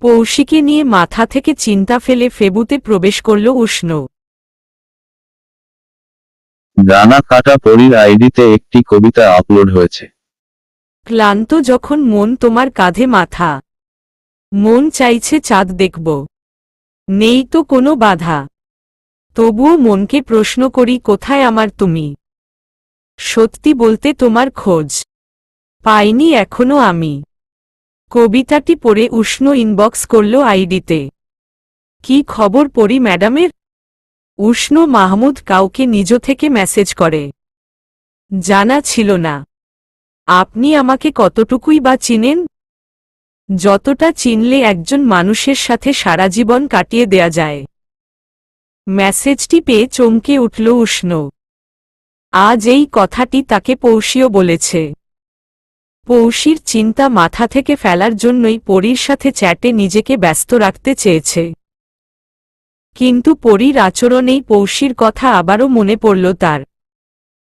পৌশীকে নিয়ে মাথা থেকে চিন্তা ফেলে ফেবুতে প্রবেশ করল উষ্ণ। ডানা কাটা পরীর আইডিতে একটি কবিতা আপলোড হয়েছে। ক্লান্ত যখন মন তোমার কাঁধে মাথা, মন চাইছে চাঁদ দেখব, নেই তো কোনো বাধা, তবুও মনকে প্রশ্ন করি কোথায় আমার তুমি। সত্যি বলতে তোমার খোঁজ পাইনি এখনো আমি। কবিতাটি পড়ে উষ্ণ ইনবক্স করল আইডিতে। কি খবর পড়ি ম্যাডামের? উষ্ণ মাহমুদ কাউকে নিজ থেকে মেসেজ করে। জানা ছিল না। আপনি আমাকে কতটুকুই বা চিনেন? যতটা চিনলে একজন মানুষের সাথে সারা জীবন কাটিয়ে দেয়া যায়। মেসেজটি পেয়ে চমকে উঠল উষ্ণ। আজ এই কথাটি তাকে পৌশীও বলেছে। পৌশীর চিন্তা মাথা থেকে ফেলার জন্যই পরীর সাথে চ্যাটে নিজেকে ব্যস্ত রাখতে চেয়েছে। কিন্তু পরীর আচরণেই পৌশীর কথা আবারও মনে পড়ল তার।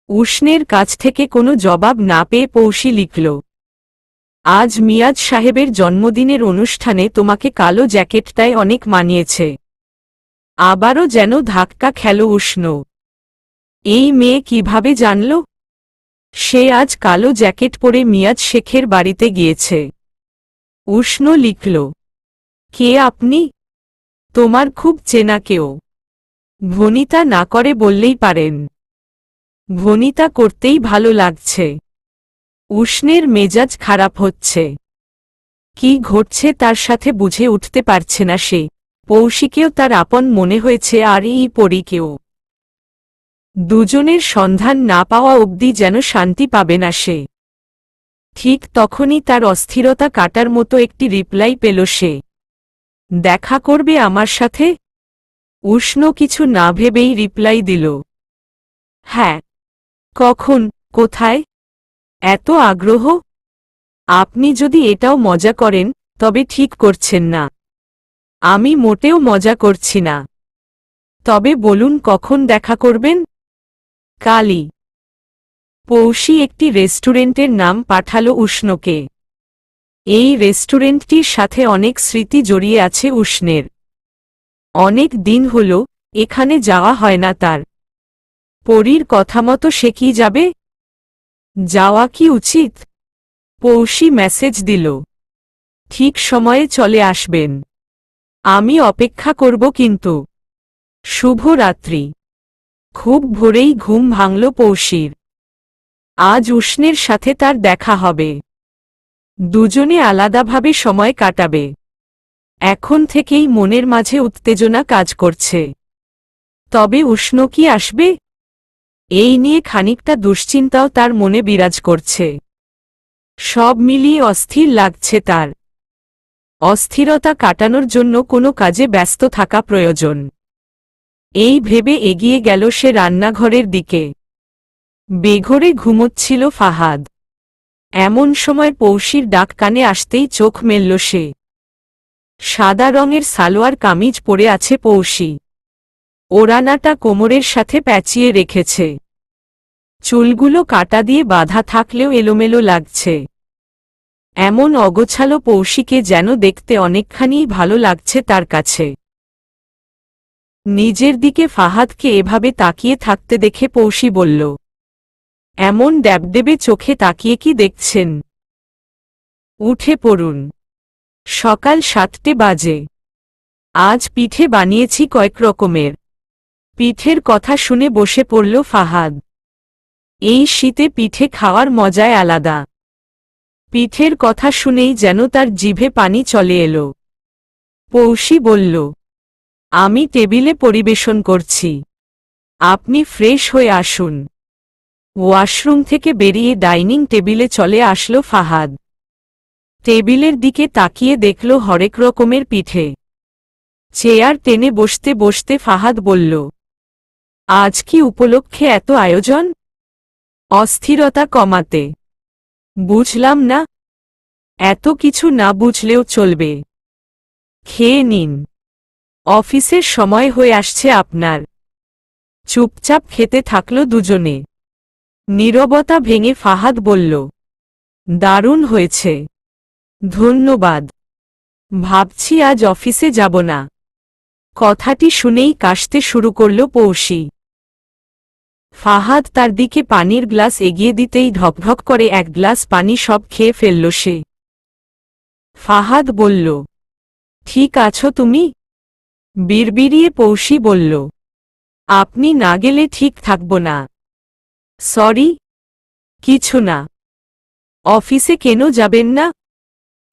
উষ্ণের কাছ থেকে কোনো জবাব না পেয়ে পৌশী লিখল, আজ মিয়াজ সাহেবের জন্মদিনের অনুষ্ঠানে তোমাকে কালো জ্যাকেটটায় অনেক মানিয়েছে। আবারও যেন ধাক্কা খেল উষ্ণ। এই মেয়ে কিভাবে জানল? সে আজ কালো জ্যাকেট পরে মিয়াজ শেখের বাড়িতে গিয়েছে। উষ্ণ লিখল, কে আপনি? তোমার খুব চেনা কেউ? ভনিতা না করে বললেই পারেন। ভনিতা করতেই ভালো লাগছে। উষ্ণের মেজাজ খারাপ হচ্ছে। কি ঘটছে তার সাথে বুঝে উঠতে পারছে না সে। পৌশীকেও তার আপন মনে হয়েছে আর এই পরীকেও। দুজনের সন্ধান না পাওয়া অবধি যেন শান্তি পাবে না সে। ঠিক তখনই তার অস্থিরতা কাটার মতো একটি রিপ্লাই পেল সে। দেখা করবে আমার সাথে? উষ্ণ কিছু না ভেবেই রিপ্লাই দিল, হ্যাঁ। কখন, কোথায়? এত আগ্রহ? আপনি যদি এটাও মজা করেন তবে ঠিক করছেন না। আমি মোটেও মজা করছি না। তবে বলুন কখন দেখা করবেন? কালই। পৌশী একটি রেস্টুরেন্টের নাম পাঠালো উষ্ণকে। এই রেস্টুরেন্টটির সাথে অনেক স্মৃতি জড়িয়ে আছে উষ্ণের। অনেক দিন হল এখানে যাওয়া হয় না তার। পরীর কথামতো সে কি যাবে? যাওয়া কি উচিত? পৌশী মেসেজ দিল, ঠিক সময়ে চলে আসবেন। আমি অপেক্ষা করব কিন্তু। শুভ রাত্রি। খুব ভোরেই ঘুম ভাঙল পৌশীর। আজ উষ্ণের সাথে তার দেখা হবে। দুজনে আলাদাভাবে সময় কাটাবে। এখন থেকেই মনের মাঝে উত্তেজনা কাজ করছে। তবে উষ্ণ কি আসবে? এই নিয়ে খানিকটা দুশ্চিন্তাও তার মনে বিরাজ করছে। সব মিলিয়ে অস্থির লাগছে তার। অস্থিরতা কাটানোর জন্য কোনো কাজে ব্যস্ত থাকা প্রয়োজন। এই ভেবে এগিয়ে গেল সে রান্নাঘরের দিকে। বেঘোরে ঘুমোচ্ছিল ফাহাদ। এমন সময় পৌশীর ডাক কানে আসতেই চোখ মেলল সে। সাদা রঙের সালোয়ার কামিজ পরে আছে পৌশী। ওড়নাটা কোমরের সাথে প্যাঁচিয়ে রেখেছে। চুলগুলো কাটা দিয়ে বাঁধা থাকলেও এলোমেলো লাগছে। এমন অগোছালো পৌশীকে যেন দেখতে অনেকখানিই ভালো লাগছে তার কাছে। নিজের দিকে ফাহাদকে এভাবে তাকিয়ে থাকতে দেখে পৌশী বলল, এমন ড্যাবডেবে চোখে তাকিয়ে কি দেখছেন? উঠে পড়ুন। সকাল 7টে বাজে। আজ পিঠে বানিয়েছি কয়েক রকমের। পিঠের কথা শুনে বসে পড়ল ফাহাদ। এই শীতে পিঠে খাওয়ার মজাই আলাদা। পিঠের কথা শুনেই যেন তার জিভে পানি চলে এলো। পৌশী বলল, আমি টেবিলে পরিবেশন করছি। আপনি ফ্রেশ হয়ে আসুন। ওয়াশরুম থেকে বেরিয়ে ডাইনিং টেবিলে চলে আসলো ফাহাদ। টেবিলের দিকে তাকিয়ে দেখল হরেক রকমের পিঠে। চেয়ার টেনে বসতে বসতে ফাহাদ বলল, আজ কি উপলক্ষে এত আয়োজন? অস্থিরতা কমাতে। বুঝলাম না। এত কিছু না বুঝলেও চলবে। খেয়ে নিন। অফিসের সময় হয়ে আসছে আপনার। চুপচাপ খেতে থাকল দুজনে। নীরবতা ভেঙে ফাহাদ বলল, দারুণ হয়েছে। ধন্যবাদ। ভাবছি আজ অফিসে যাব না। কথাটি শুনেই কাশতে শুরু করল পৌশী। ফাহাদ তার দিকে পানির গ্লাস এগিয়ে দিতেই ঢকঢক করে এক গ্লাস পানি সব খেয়ে ফেলল সে। ফাহাদ বলল, ঠিক আছো তুমি? বিড়বিড়িয়ে পৌশী বলল, আপনি না গেলে ঠিক থাকব না। সরি, কিছু না। অফিসে কেন যাবেন না?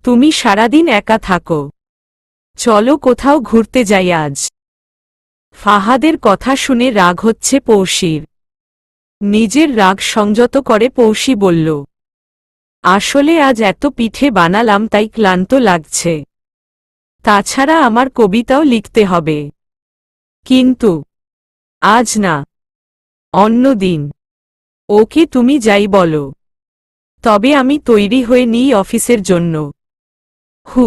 তুমি সারাদিন একা থাকো। চলো কোথাও ঘুরতে যাই আজ। ফাহাদের কথা শুনে রাগ হচ্ছে পৌশীর। নিজের রাগ সংযত করে পৌশী বলল, আসলে আজ এত পিঠে বানালাম তাই ক্লান্ত লাগছে। তাছাড়া আমার কবিতাও লিখতে হবে। কিন্তু আজ না, অন্য দিন। ওকে, তুমি যাই বলো। তবে আমি তৈরি হয়ে নিই অফিসের জন্য। হু।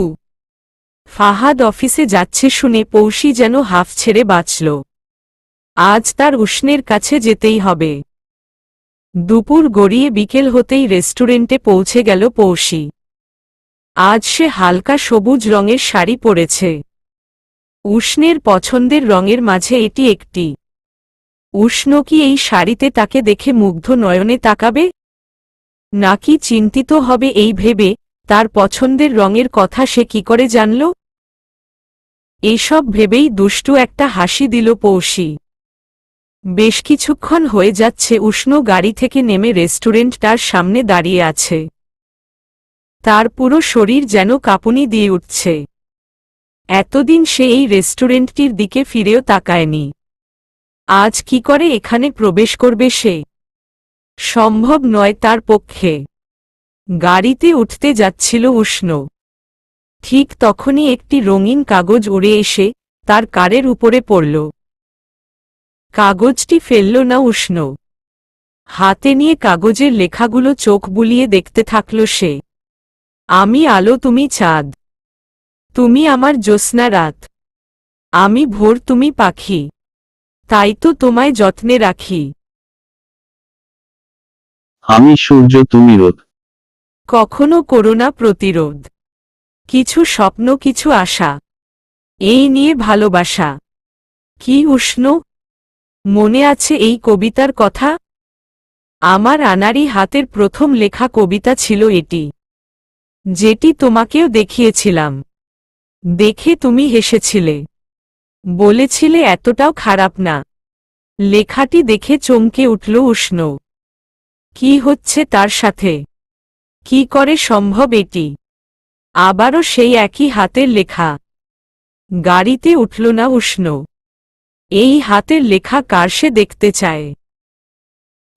ফাহাদ অফিসে যাচ্ছে শুনে পৌশী যেন হাফ ছেড়ে বাঁচল। আজ তার উষ্ণের কাছে যেতেই হবে। দুপুর গড়িয়ে বিকেল হতেই রেস্টুরেন্টে পৌঁছে গেল পৌশী। আজ সে হালকা সবুজ রঙের শাড়ি পরেছে। উষ্ণের পছন্দের রঙের মাঝে এটি একটি। উষ্ণ কি এই শাড়িতে তাকে দেখে মুগ্ধ নয়নে তাকাবে, নাকি চিন্তিত হবে এই ভেবে তার পছন্দের রঙের কথা সে কি করে জানল? এসব ভেবেই দুষ্টু একটা হাসি দিল পৌশী। বেশ কিছুক্ষণ হয়ে যাচ্ছে উষ্ণ গাড়ি থেকে নেমে রেস্টুরেন্টটার সামনে দাঁড়িয়ে আছে। তার পুরো শরীর যেন কাঁপুনি দিয়ে উঠছে। এতদিন সে এই রেস্টুরেন্টটির দিকে ফিরেও তাকায়নি। আজ কি করে এখানে প্রবেশ করবে সে? সম্ভব নয় তার পক্ষে। গাড়িতে উঠতে যাচ্ছিল উষ্ণ। ঠিক তখনই একটি রঙিন কাগজ উড়ে এসে তার কারের উপরে পড়ল। কাগজটি ফেলল না উষ্ণ। হাতে নিয়ে কাগজের লেখাগুলো চোখ বুলিয়ে দেখতে থাকল সে। আমি আলো, তুমি চাঁদ। তুমি আমার জ্যোৎস্না রাত। আমি ভোর, তুমি পাখি। তাই তো তোমায় যত্নে রাখি। আমি সূর্য, তুমি রোদ। কখনো করোনা প্রতিরোধ। কিছু স্বপ্ন, কিছু আশা। এই নিয়ে ভালোবাসা। কি উষ্ণ, মনে আছে এই কবিতার কথা? আমার আনাড়ি হাতের প্রথম লেখা কবিতা ছিল এটি, যেটি তোমাকেও দেখিয়েছিলাম। দেখে তুমি হেসেছিলে, বলেছিলে এতটাও খারাপ না। লেখাটি দেখে চমকে উঠল উষ্ণ। কি হচ্ছে তার সাথে? কি করে সম্ভব এটি? আবারও সেই একই হাতের লেখা। গাড়িতে উঠল না উষ্ণ। এই হাতের লেখা কার সে দেখতে চায়?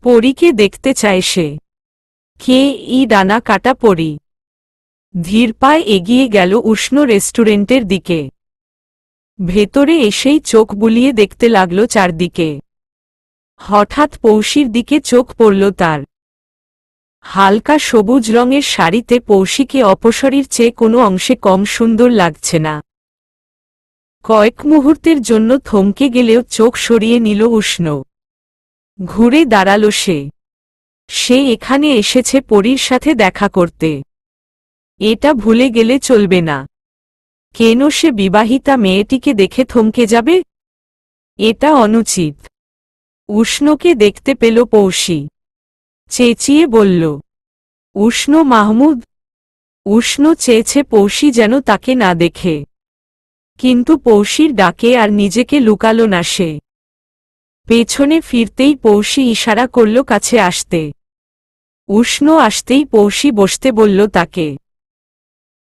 পরীকে দেখতে চায় সে। কে ই ডানা কাটা পরী? ধীর পায়ে এগিয়ে গেল উষ্ণ রেস্টুরেন্টের দিকে। ভেতরে এসেই চোখ বুলিয়ে দেখতে লাগল চারদিকে। হঠাৎ পৌশীর দিকে চোখ পড়ল তার। হালকা সবুজ রঙের শাড়িতে পৌশীকে অপসরীর চেয়ে কোনো অংশে কম সুন্দর লাগছে না। কয়েক মুহূর্তের জন্য থমকে গেলেও চোখ সরিয়ে নিল উষ্ণ। ঘুরে দাঁড়াল সে। সে এখানে এসেছে পরীর সাথে দেখা করতে। এটা ভুলে গেলে চলবে না। কেন সে বিবাহিতা মেয়েটিকে দেখে থমকে যাবে? এটা অনুচিত। উষ্ণকে দেখতে পেল পৌশী। চেঁচিয়ে বলল, উষ্ণ মাহমুদ। উষ্ণ চেয়েছে পৌশী যেন তাকে না দেখে। কিন্তু পৌশীর ডাকে আর নিজেকে লুকাল না সে। পেছনে ফিরতেই পৌশী ইশারা করল কাছে আসতে। উষ্ণ আসতেই পৌশী বসতে বলল তাকে।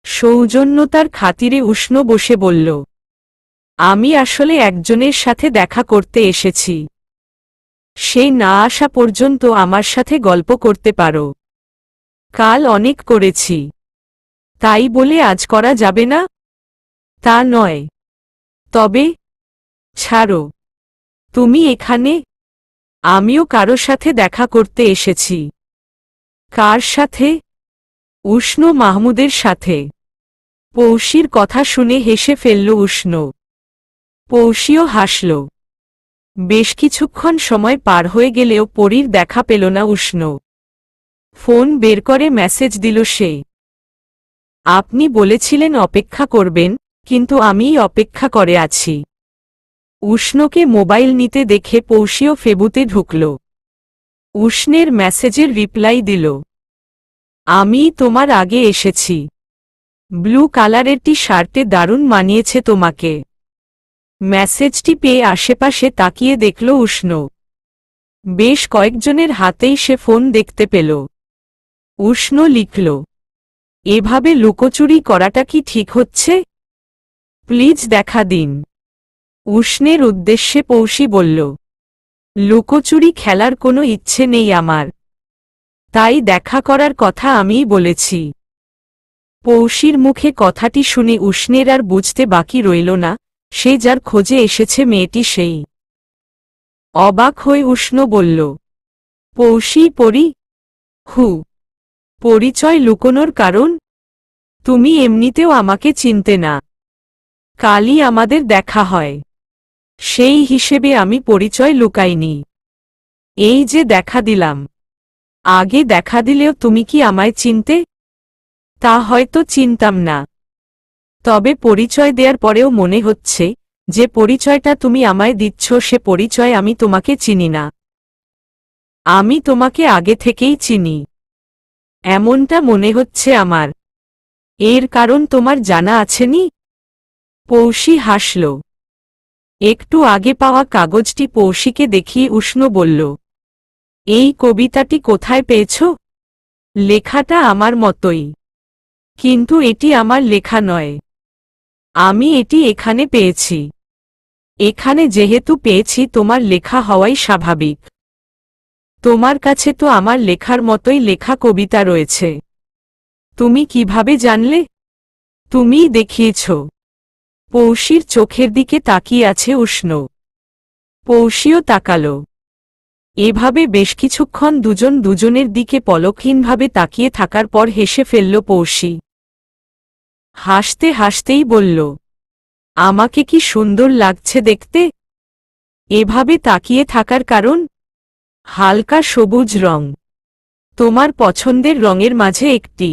সৌজন্যতার খাতিরে উষ্ণ বসে বলল, আমি আসলে একজনের সাথে দেখা করতে এসেছি। সে না আসা পর্যন্ত আমার সাথে গল্প করতে পারো। কাল অনেক করেছি, তাই বলে আজ করা যাবে না? তা নয়। তবে ছাড়ো, তুমি এখানে। আমিও কারো সাথে দেখা করতে এসেছি। কার সাথে? উষ্ণ মাহমুদের সাথে। পৌশীর কথা শুনে হেসে ফেলল উষ্ণ। পৌশীও হাসল। বেশ কিছুক্ষণ সময় পার হয়ে গেলেও পরীর দেখা পেল না উষ্ণ। ফোন বের করে মেসেজ দিল সে। আপনি বলেছিলেন অপেক্ষা করবেন, কিন্তু আমিই অপেক্ষা করে আছি। উষ্ণকে মোবাইল নিতে দেখে পৌষীও ফেবুতে ঢুকল। উষ্ণের মেসেজের রিপ্লাই দিল, আমিই তোমার আগে এসেছি। ব্লু কালারের টি শার্টে দারুণ মানিয়েছে তোমাকে। মেসেজটি পেয়ে আশেপাশে তাকিয়ে দেখল উষ্ণ। বেশ কয়েকজনের হাতেই সে ফোন দেখতে পেল। উষ্ণ লিখল, এভাবে লুকোচুরি করাটা কি ঠিক হচ্ছে? প্লিজ দেখা দিন। উষ্ণের উদ্দেশ্যে পৌষী বলল, লুকোচুরি খেলার কোনো ইচ্ছে নেই আমার, তাই দেখা করার কথা আমিই বলেছি। পৌষীর মুখে কথাটি শুনে উষ্ণের আর বুঝতে বাকি রইল না, সে যার খোঁজে এসেছে মেয়েটি সেই। অবাক হয়ে উষ্ণ বলল, পৌষী পরি? হু, পরিচয় লুকোনোর কারণ? তুমি এমনিতেও আমাকে চিনতে না, কালই আমাদের দেখা হয়, সেই হিসেবে আমি পরিচয় লুকাইনি। এই যে দেখা দিলাম, আগে দেখা দিলেও তুমি কি আমায় চিনতে? তা হয়তো চিনতাম না, তবে পরিচয় দেওয়ার পরেও মনে হচ্ছে যে পরিচয়টা তুমি আমায় দিচ্ছ সে পরিচয় আমি তোমাকে চিনি না। আমি তোমাকে আগে থেকেই চিনি, এমনটা মনে হচ্ছে আমার। এর কারণ তোমার জানা আছেনি? পৌষী হাসল। একটু আগে পাওয়া কাগজটি পৌষীকে দেখিয়ে উষ্ণ বলল, এই কবিতাটি কোথায় পেয়েছ? লেখাটা আমার মতোই, কিন্তু এটি আমার লেখা নয়। আমি এটি এখানে পেয়েছি। এখানে যেহেতু পেয়েছি তোমার লেখা হওয়াই স্বাভাবিক। তোমার কাছে তো আমার লেখার মতোই লেখা কবিতা রয়েছে। তুমি কিভাবে জানলে? তুমিই দেখিয়েছ। পৌষীর চোখের দিকে তাকিয়ে আছে উষ্ণ। পৌষীও তাকাল। এভাবে বেশ কিছুক্ষণ দুজন দুজনের দিকে পলকহীনভাবে তাকিয়ে থাকার পর হেসে ফেলল পৌষী। হাসতে হাসতেই বলল, আমাকে কি সুন্দর লাগছে দেখতে? এভাবে তাকিয়ে থাকার কারণ? হালকা সবুজ রং, তোমার পছন্দের রঙের মাঝে একটি।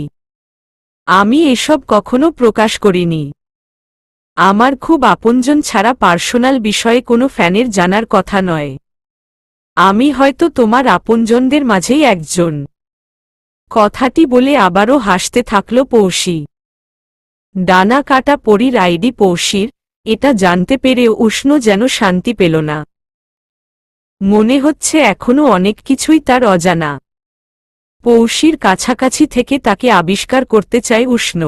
আমি এসব কখনো প্রকাশ করিনি। আমার খুব আপনজন ছাড়া পার্সোনাল বিষয়ে কোনো ফ্যানের জানার কথা নয়। আমি হয়তো তোমার আপনজনদের মাঝেই একজন। কথাটি বলে আবারও হাসতে থাকল পৌষী। ডানা কাটা পরীর আইডি পৌষীর, এটা জানতে পেরেও উষ্ণ যেন শান্তি পেল না। মনে হচ্ছে এখনো অনেক কিছুই তার অজানা। পৌষীর কাছাকাছি থেকে তাকে আবিষ্কার করতে চায় উষ্ণ,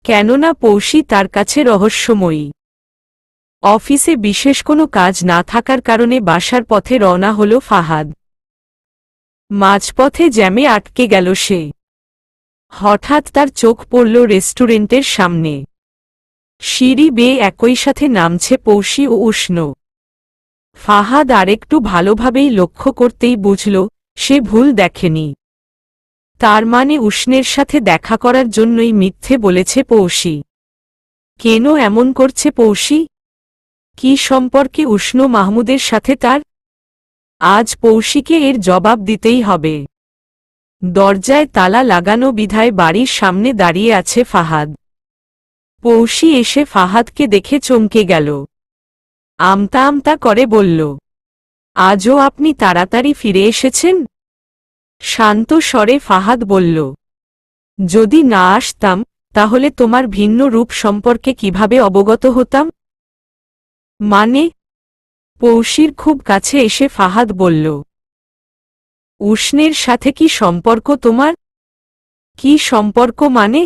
কেননা পৌষী তার কাছে রহস্যময়ী। অফিসে বিশেষ কোনো কাজ না থাকার কারণে বাসার পথে রওনা হল ফাহাদ। মাঝপথে জ্যামে আটকে গেল সে। হঠাৎ তার চোখ পড়ল রেস্টুরেন্টের সামনে। সিঁড়ি বেয়ে একই সাথে নামছে পৌষী ও উষ্ণ। ফাহাদ আরেকটু ভালোভাবেই লক্ষ্য করতেই বুঝল সে ভুল দেখেনি। তার মানে উষ্ণের সাথে দেখা করার জন্যই মিথ্যে বলেছে পৌষী। কেন এমন করছে পৌষী? কি সম্পর্কে উষ্ণ মাহমুদের সাথে তার? আজ পৌষীকে এর জবাব দিতেই হবে। দরজায় তালা লাগানো বিধায় বাড়ির সামনে দাঁড়িয়ে আছে ফাহাদ। পৌষী এসে ফাহাদকে দেখে চমকে গেল। আমতা আমতা করে বলল, আজও আপনি তাড়াতাড়ি ফিরে এসেছেন? শান্ত স্বরে ফাহাদ বলল, যদি না আসতাম তাহলে তোমার ভিন্ন রূপ সম্পর্কে কিভাবে অবগত হতাম? মানে? পৌষীর খুব কাছে এসে ফাহাদ বলল, উষ্ণের সাথে কি সম্পর্ক তোমার? কি সম্পর্ক মানে?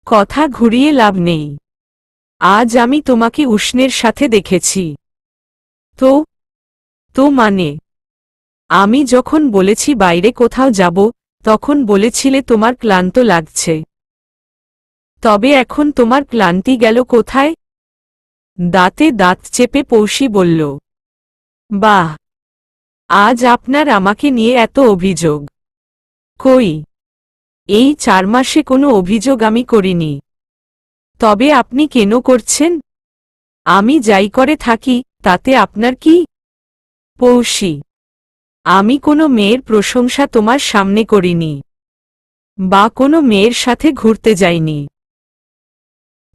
কথা ঘুরিয়ে লাভ নেই। আজ আমি তোমাকে উষ্ণের সাথে দেখেছি। তো তো মানে? আমি যখন বলেছি বাইরে কোথাও যাব, তখন বলেছিলে তোমার ক্লান্ত লাগছে। তবে এখন তোমার ক্লান্তি গেল কোথায়? দাঁতে দাঁত চেপে পৌষী বলল, বাহ, আজ আপনার আমাকে নিয়ে এত অভিযোগ। কই, এই 4 মাসে কোনো অভিযোগ আমি করিনি। তবে আপনি কেন করছেন? আমি যাই করে থাকি তাতে আপনার কি? পৌষী, আমি কোনো মেয়ের প্রশংসা তোমার সামনে করিনি। বা কোনো মেয়ের সাথে ঘুরতে যাইনি।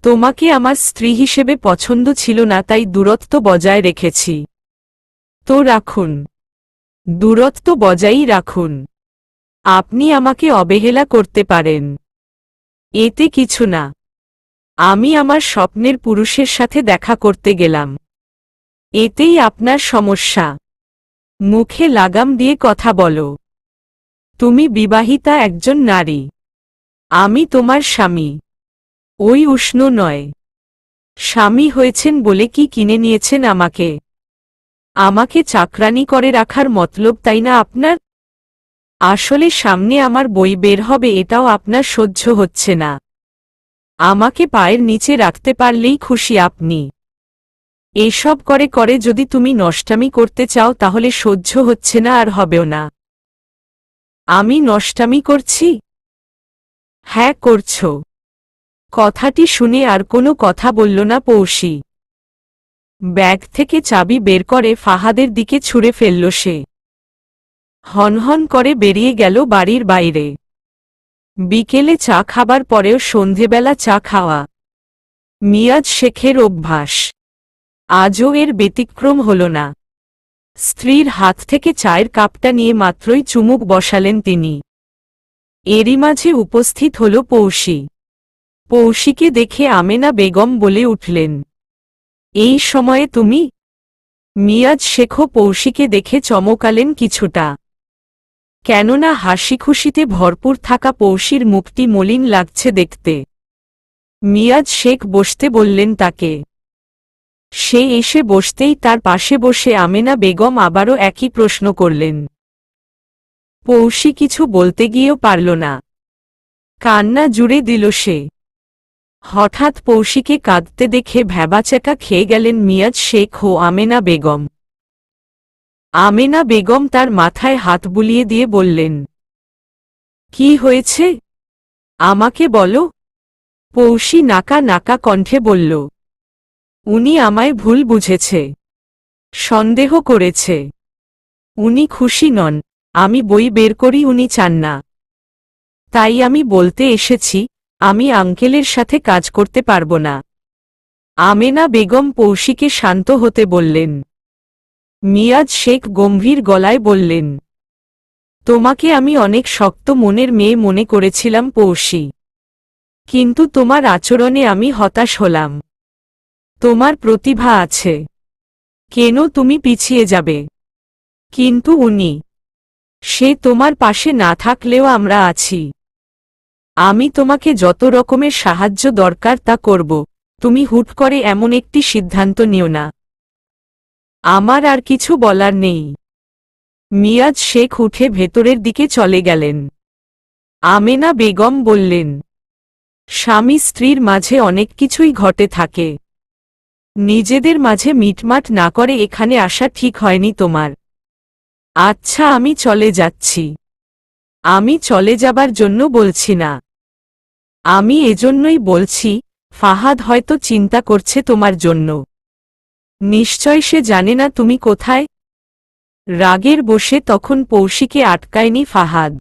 তোমাকে আমার স্ত্রী হিসেবে পছন্দ ছিল না, তাই দূরত্ব বজায় রেখেছি। তো রাখুন, দূরত্ব বজায়ই রাখুন। আপনি আমাকে অবহেলা করতে পারেন, এতে কিছু না। আমি আমার স্বপ্নের পুরুষের সাথে দেখা করতে গেলাম, এতেই আপনার সমস্যা। মুখে লাগাম দিয়ে কথা বলো। তুমি বিবাহিতা একজন নারী, আমি তোমার স্বামী। ওই উষ্ণ নয়। স্বামী হয়েছেন বলে কি কিনে নিয়েছেন আমাকে? আমাকে চাকরানি করে রাখার মতলব তাই না আপনার? আসলে সামনে আমার বই বের হবে, এটাও আপনার সহ্য হচ্ছে না। আমাকে পায়ের নিচে রাখতে পারলেই খুশি আপনি। এসব করে করে যদি তুমি নষ্টামি করতে চাও তাহলে সহ্য হচ্ছে না, আর হবেও না। আমি নষ্টামি করছি? হ্যাঁ করছ। কথাটি শুনে আর কোনো কথা বলল না পৌশী। ব্যাগ থেকে চাবি বের করে ফাহাদের দিকে ছুঁড়ে ফেলল সে। হনহন করে বেরিয়ে গেল বাড়ির বাইরে। বিকেলে চা খাবার পরেও সন্ধেবেলা চা খাওয়া মিয়াজ শেখের অভ্যাস। আজও এর ব্যতিক্রম হল না। স্ত্রীর হাত থেকে চায়ের কাপটা নিয়ে মাত্রই চুমুক বসালেন তিনি। এরই মাঝে উপস্থিত হল পৌশী। পৌশীকে দেখে আমেনা বেগম বলে উঠলেন, এই সময়ে তুমি? মিয়াজ শেখও পৌশীকে দেখে চমকালেন কিছুটা। কেননা হাসি খুশিতে ভরপুর থাকা পৌশীর মুখটি মলিন লাগছে দেখতে। মিয়াজ শেখ বসতে বললেন তাকে। সে এসে বসতেই তার পাশে বসে আমেনা বেগম আবারও একই প্রশ্ন করলেন। পৌশী কিছু বলতে গিয়েও পারল না। কান্না জুড়ে দিল সে। হঠাৎ পৌশীকে কাঁদতে দেখে ভ্যাবাচ্যাকা খেয়ে গেলেন মিয়াজ শেখ ও আমেনা বেগম। আমেনা বেগম তার মাথায় হাত বুলিয়ে দিয়ে বললেন, কি হয়েছে? আমাকে বলো। পৌশী নাকা নাকা কণ্ঠে বলল, উনি আমায় ভুল বুঝেছে, সন্দেহ করেছে। উনি খুশি নন আমি বই বের করি, উনি চান না। তাই আমি বলতে এসেছি আমি আঙ্কেলের সাথে কাজ করতে পারব না। আমেনা বেগম পৌশীকে শান্ত হতে বললেন। মিয়াজ শেখ গম্ভীর গলায় বললেন, তোমাকে আমি অনেক শক্ত মনের মেয়ে মনে করেছিলাম পৌশী, কিন্তু তোমার আচরণে আমি হতাশ হলাম। তোমার প্রতিভা আছে, কেন তুমি পিছিয়ে যাবে? কিন্তু উনি, সে তোমার পাশে না থাকলেও আমরা আছি। আমি তোমাকে যত রকমের সাহায্য দরকার তা করব, তুমি হুট করে এমন একটি সিদ্ধান্ত নিও না। আমার আর কিছু বলার নেই। মিয়াজ শেখ উঠে ভেতরের দিকে চলে গেলেন। আমেনা বেগম বললেন, স্বামী স্ত্রীর মাঝে অনেক কিছুই ঘটে থাকে। নিজেদের মাঝে মিটমাট না করে এখানে আসা ঠিক হয়নি তোমার। আচ্ছা আমি চলে যাচ্ছি। আমি চলে যাবার জন্য বলছি না, আমি এজন্যই বলছি ফাহাদ হয়তো চিন্তা করছে তোমার জন্য। নিশ্চয় সে জানে না তুমি কোথায়। রাগের বশে তখন পৌশীকে আটকায়নি ফাহাদ।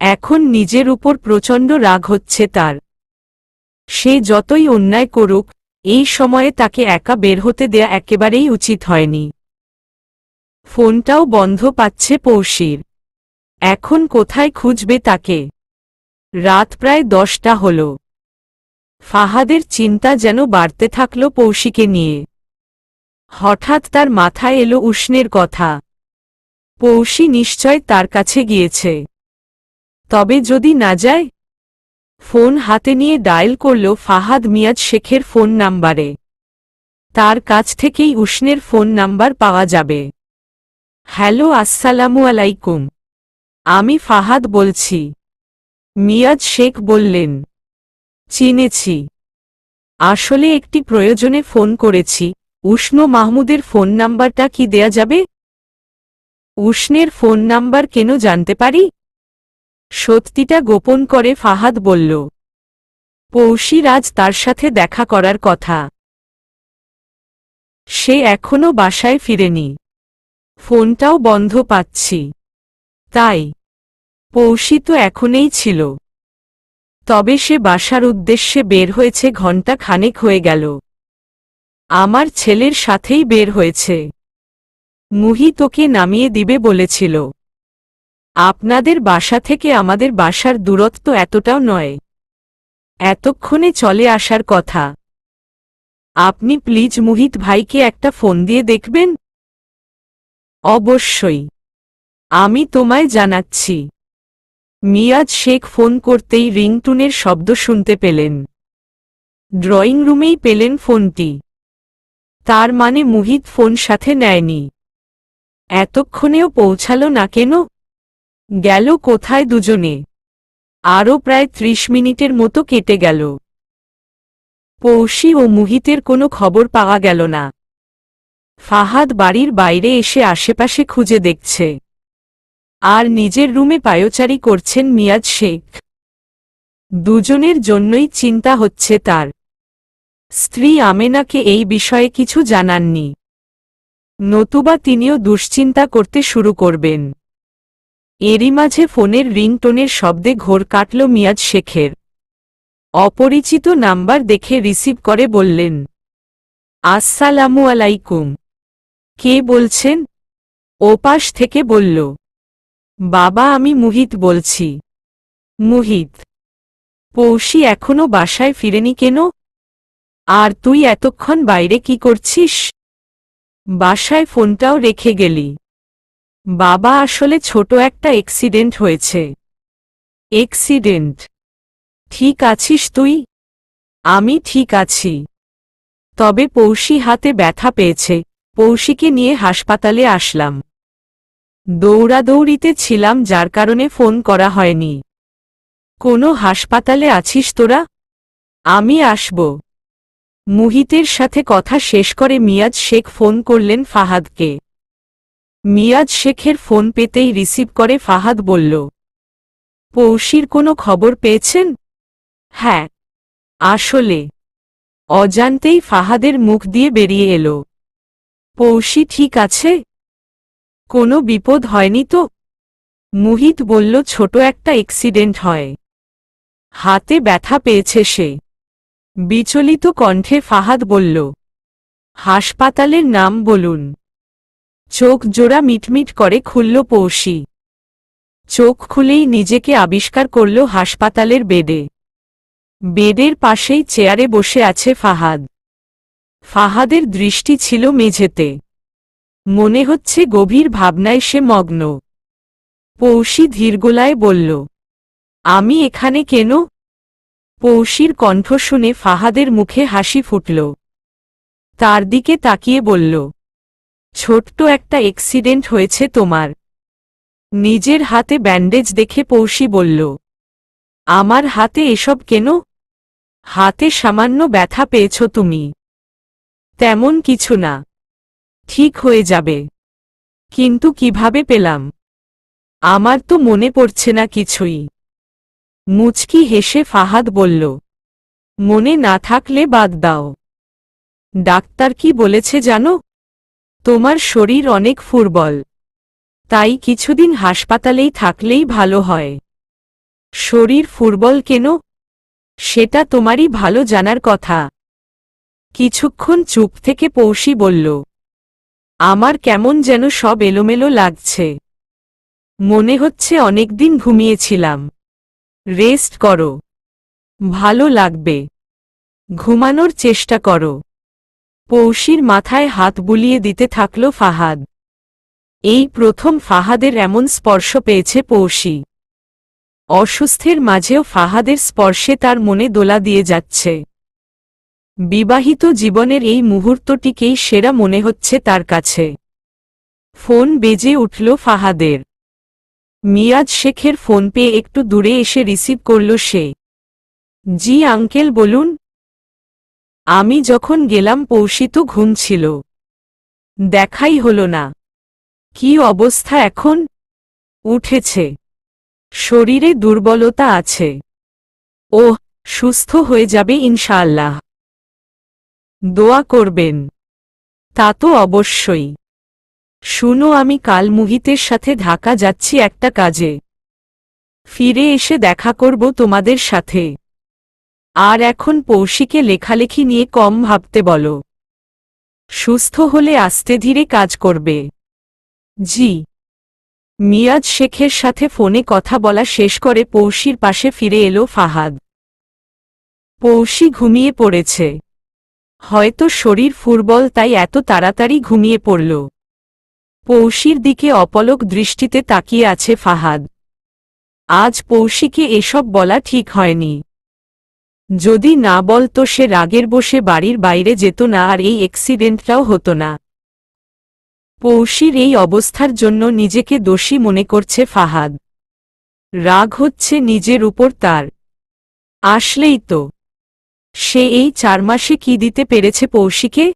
এখন নিজের উপর প্রচণ্ড রাগ হচ্ছে তার। সে যতই অন্যায় করুক এই সময়ে তাকে একা বের হতে দেয়া একেবারেই উচিত হয়নি। ফোনটাও বন্ধ পাচ্ছে পৌশীর। এখন কোথায় খুঁজবে তাকে? রাত প্রায় 10টা হল। ফাহাদের চিন্তা যেন বাড়তে থাকল পৌশীকে নিয়ে। হঠাৎ তার মাথায় এলো উষ্ণের কথা। পৌশী নিশ্চয় তার কাছে গিয়েছে। তবে যদি না যায়? ফোন হাতে নিয়ে ডায়াল করল ফাহাদ মিয়াজ শেখের ফোন নাম্বারে। তার কাছ থেকেই উষ্ণের ফোন নাম্বার পাওয়া যাবে। হ্যালো আসসালামু আলাইকুম, আমি ফাহাদ বলছি। মিয়াজ শেখ বললেন, চিনেছি। আসলে একটি প্রয়োজনে ফোন করেছি। উষ্ণ মাহমুদের ফোন নাম্বারটা কি দেয়া যাবে? উষ্ণের ফোন নাম্বার কেন জানতে পারি? সত্যিটা গোপন করে ফাহাদ বলল, পৌশীর আজ তার সাথে দেখা করার কথা। সে এখনো বাসায় ফিরেনি। ফোনটাও বন্ধ পাচ্ছি। তাই পৌষি তো এখনেই ছিল, তবে সে বাসার উদ্দেশ্যে বের হয়েছে ঘণ্টা খানেক হয়ে গেল। আমার ছেলের সাথেই বের হয়েছে। মুহি তোকে নামিয়ে দিবে বলেছিল। আপনাদের বাসা থেকে আমাদের বাসার দূরত্ব এতটাও নয়, এতক্ষণে চলে আসার কথা। আপনি প্লিজ মুহিত ভাইকে একটা ফোন দিয়ে দেখবেন। অবশ্যই, আমি তোমায় জানাচ্ছি। মিয়াজ শেখ ফোন করতেই রিংটুনের শব্দ শুনতে পেলেন। ড্রয়িং রুমেই পেলেন ফোনটি। তার মানে মুহিত ফোন সাথে নেয়নি। এতক্ষণেও পৌঁছালো না কেন? গেল কোথায় দুজনে? আরও প্রায় ৩০ মিনিটের মতো কেটে গেল। পৌষি ও মুহিতের কোনো খবর পাওয়া গেল না। ফাহাদ বাড়ির বাইরে এসে আশেপাশে খুঁজে দেখছে, আর নিজের রুমে পায়চারি করছেন মিয়াজ শেখ। দুজনের জন্যই চিন্তা হচ্ছে তার। স্ত্রী আমেনাকে এই বিষয়ে কিছু জানাননি, নতুবা তিনিও দুশ্চিন্তা করতে শুরু করবেন। এরই মাঝে ফোনের রিংটোনের শব্দে ঘোর কাটল মিয়াজ শেখের। অপরিচিত নাম্বার দেখে রিসিভ করে বললেন, আসসালামু আলাইকুম। কে বলছেন? ওপাশ থেকে বলল, বাবা আমি মুহিত বলছি। মুহিত? পৌষি এখনো বাসায় ফিরেনি কেন? আর তুই এতক্ষণ বাইরে কি করছিস? বাসায় ফোনটাও রেখে গেলি? বাবা আসলে ছোট একটা অ্যাক্সিডেন্ট হয়েছে। অ্যাক্সিডেন্ট? ঠিক আছিস তুই? আমি ঠিক আছি, তবে পৌষি হাতে ব্যথা পেয়েছে। পৌষিকে নিয়ে হাসপাতালে আসলাম। দৌড়াদৌড়িতে ছিলাম যার কারণে ফোন করা হয়নি। কোনো হাসপাতালে আছিস তোরা? আমি আসব। মুহিতের সাথে কথা শেষ করে মিয়াজ শেখ ফোন করলেন ফাহাদকে। মিয়াজ শেখের ফোন পেতেই রিসিভ করে ফাহাদ বলল, পৌষির কোনো খবর পেয়েছেন? হ্যাঁ, আসলে। অজান্তেই ফাহাদের মুখ দিয়ে বেরিয়ে এলো, পৌষি ঠিক আছে? কোনো বিপদ হয়নি তো? মুহিত বলল, ছোট একটা অ্যাক্সিডেন্ট হয়, হাতে ব্যথা পেয়েছে সে। বিচলিত কণ্ঠে ফাহাদ বলল, হাসপাতালের নাম বলুন। চোখ জোড়া মিটমিট করে খুলল পৌষি। চোখ খুলেই নিজেকে আবিষ্কার করল হাসপাতালের বেডে। বেডের পাশেই চেয়ারে বসে আছে ফাহাদ। ফাহাদের দৃষ্টি ছিল মেঝেতে। মনে হচ্ছে গভীর ভাবনায় সে মগ্ন। পৌষি ধীর গলায় বলল, আমি এখানে কেন? পৌষির কণ্ঠ শুনে ফাহাদের মুখে হাসি ফুটল। তার দিকে তাকিয়ে বলল, ছোট্ট একটা অ্যাক্সিডেন্ট হয়েছে তোমার। নিজের হাতে ব্যান্ডেজ দেখে পৌষি বলল, আমার হাতে এসব কেন? হাতে সামান্য ব্যথা পেয়েছ তুমি। তেমন কিছু না, ঠিক হয়ে যাবে। কিন্তু কিভাবে পেলাম? আমার তো মনে পড়ছে না কিছুই। মুচকি হেসে ফাহাদ বলল, মনে না থাকলে বাদ দাও। ডাক্তার কি বলেছে জানো? তোমার শরীর অনেক ফুরবল, তাই কিছুদিন হাসপাতালেই থাকলেই ভালো হয়। শরীর ফুরবল কেন? সেটা তোমারই ভালো জানার কথা। কিছুক্ষণ চুপ থেকে পৌষি বলল, আমার কেমন যেন সব এলোমেলো লাগছে। মনে হচ্ছে অনেকদিন ঘুমিয়েছিলাম। রেস্ট করো, ভালো লাগবে। ঘুমানোর চেষ্টা করো। পৌষির মাথায় হাত বুলিয়ে দিতে থাকল ফাহাদ। এই প্রথম ফাহাদের এমন স্পর্শ পেয়েছে পৌষি। অসুস্থের মাঝেও ফাহাদের স্পর্শে তার মনে দোলা দিয়ে যাচ্ছে। বিবাহিত জীবনের এই মুহূর্তটিকেই সেরা মনে হচ্ছে তার কাছে। ফোন বেজে উঠল ফাহাদের। মিয়াজ শেখের ফোন পেয়ে একটু দূরে এসে রিসিভ করল সে। জি আঙ্কেল বলুন। আমি যখন গেলাম পৌষি তো ঘুমছিল, দেখাই হলো না। কি অবস্থা এখন? উঠেছে, শরীরে দুর্বলতা আছে। ওহ, সুস্থ হয়ে যাবে ইনশাআল্লাহ। দোয়া করবেন। তা তো অবশ্যই। শুনো, আমি কাল মুহিতের সাথে ঢাকা যাচ্ছি একটা কাজে। ফিরে এসে দেখা করব তোমাদের সাথে। আর এখন পৌশিকে লেখালেখি নিয়ে কম ভাবতে বলো। সুস্থ হলে আস্তে ধীরে কাজ করবে। জি। মিয়াজ শেখের সাথে ফোনে কথা বলা শেষ করে পৌশির পাশে ফিরে এলো ফাহাদ। পৌশি ঘুমিয়ে পড়েছে। হয়তো শরীর ফুরবল, তাই এত তাড়াতাড়ি ঘুমিয়ে পড়ল। পৌশির দিকে অপলক দৃষ্টিতে তাকিয়ে আছে ফাহাদ। আজ পৌশিকে এসব বলা ঠিক হয়নি। যদি না বলতো সে রাগের বসে বাড়ির বাইরে যেত না, আর এই অ্যাক্সিডেন্টটাও হতো না। পৌশির এই অবস্থার জন্য নিজেকে দোষী মনে করছে ফাহাদ। রাগ হচ্ছে নিজের উপর তার। আসলেই তো, সে এই 4 মাসে কি দিতে পেরেছে পৌশিকে?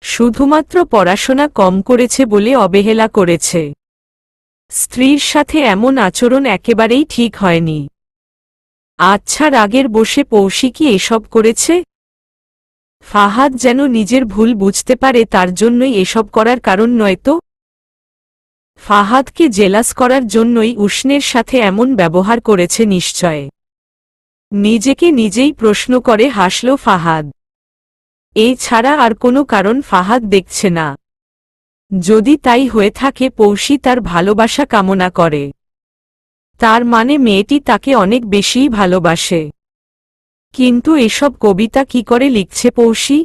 শুধুমাত্র পড়াশোনা কম করেছে বলে অবহেলা করেছে। স্ত্রীর সাথে এমন আচরণ একেবারেই ঠিক হয়নি। আচ্ছা, রাগের বসে পৌশি কি এসব করেছে? ফাহাদ যেন নিজের ভুল বুঝতে পারে, তার জন্যই এসব করার কারণ নয়তো। ফাহাদকে জেলাস করার জন্যই উষ্ণের সাথে এমন ব্যবহার করেছে নিশ্চয়। নিজেকে নিজেই প্রশ্ন করে হাসল ফাহাদ। এই ছাড়া আর কোনো কারণ ফাহাদ দেখছে না। যদি তাই হয়ে থাকে, পৌশি তার ভালোবাসা কামনা করে। তার মানে মেয়েটি তাকে অনেক বেশিই ভালোবাসে। কিন্তু এসব কবিতা কি করে লিখছে পৌশি?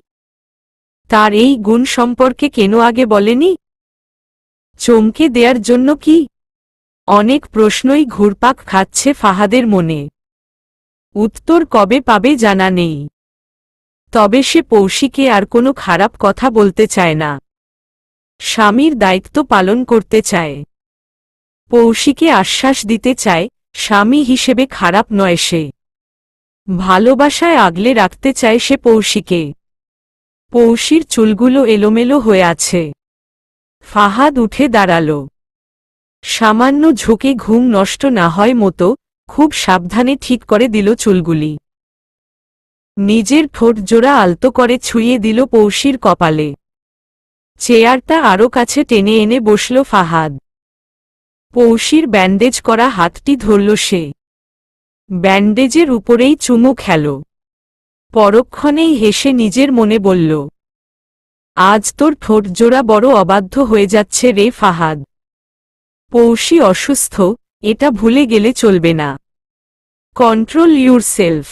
তার এই গুণ সম্পর্কে কেন আগে বলেনি? চমকে দেয়ার জন্য কি? অনেক প্রশ্নই ঘুরপাক খাচ্ছে ফাহাদের মনে। উত্তর কবে পাবে জানা নেই। তবে সে পৌশিকে আর কোনো খারাপ কথা বলতে চায় না। স্বামীর দায়িত্ব পালন করতে চায়। পৌশিকে আশ্বাস দিতে চায়, স্বামী হিসেবে খারাপ নয় সে। ভালোবাসায় আগলে রাখতে চায় সে পৌশিকে। পৌশির চুলগুলো এলোমেলো হয়ে আছে। ফাহাদ উঠে দাঁড়াল। সামান্য ঝুঁকে ঘুম নষ্ট না হয় মতো খুব সাবধানে ঠিক করে দিল চুলগুলি। নিজের ঠোঁট জোড়া আলতো করে ছুঁয়ে দিল পৌশির কপালে। চেয়ারটা আরও কাছে টেনে এনে বসল ফাহাদ। পৌশির ব্যান্ডেজ করা হাতটি ধরল সে। ব্যান্ডেজের উপরেই চুমু খেল। পরক্ষণেই হেসে নিজের মনে বলল, আজ তোর ঠোঁট জোড়া বড় অবাধ্য হয়ে যাচ্ছে রে ফাহাদ। পৌশি অসুস্থ, এটা ভুলে গেলে চলবে না। Control yourself.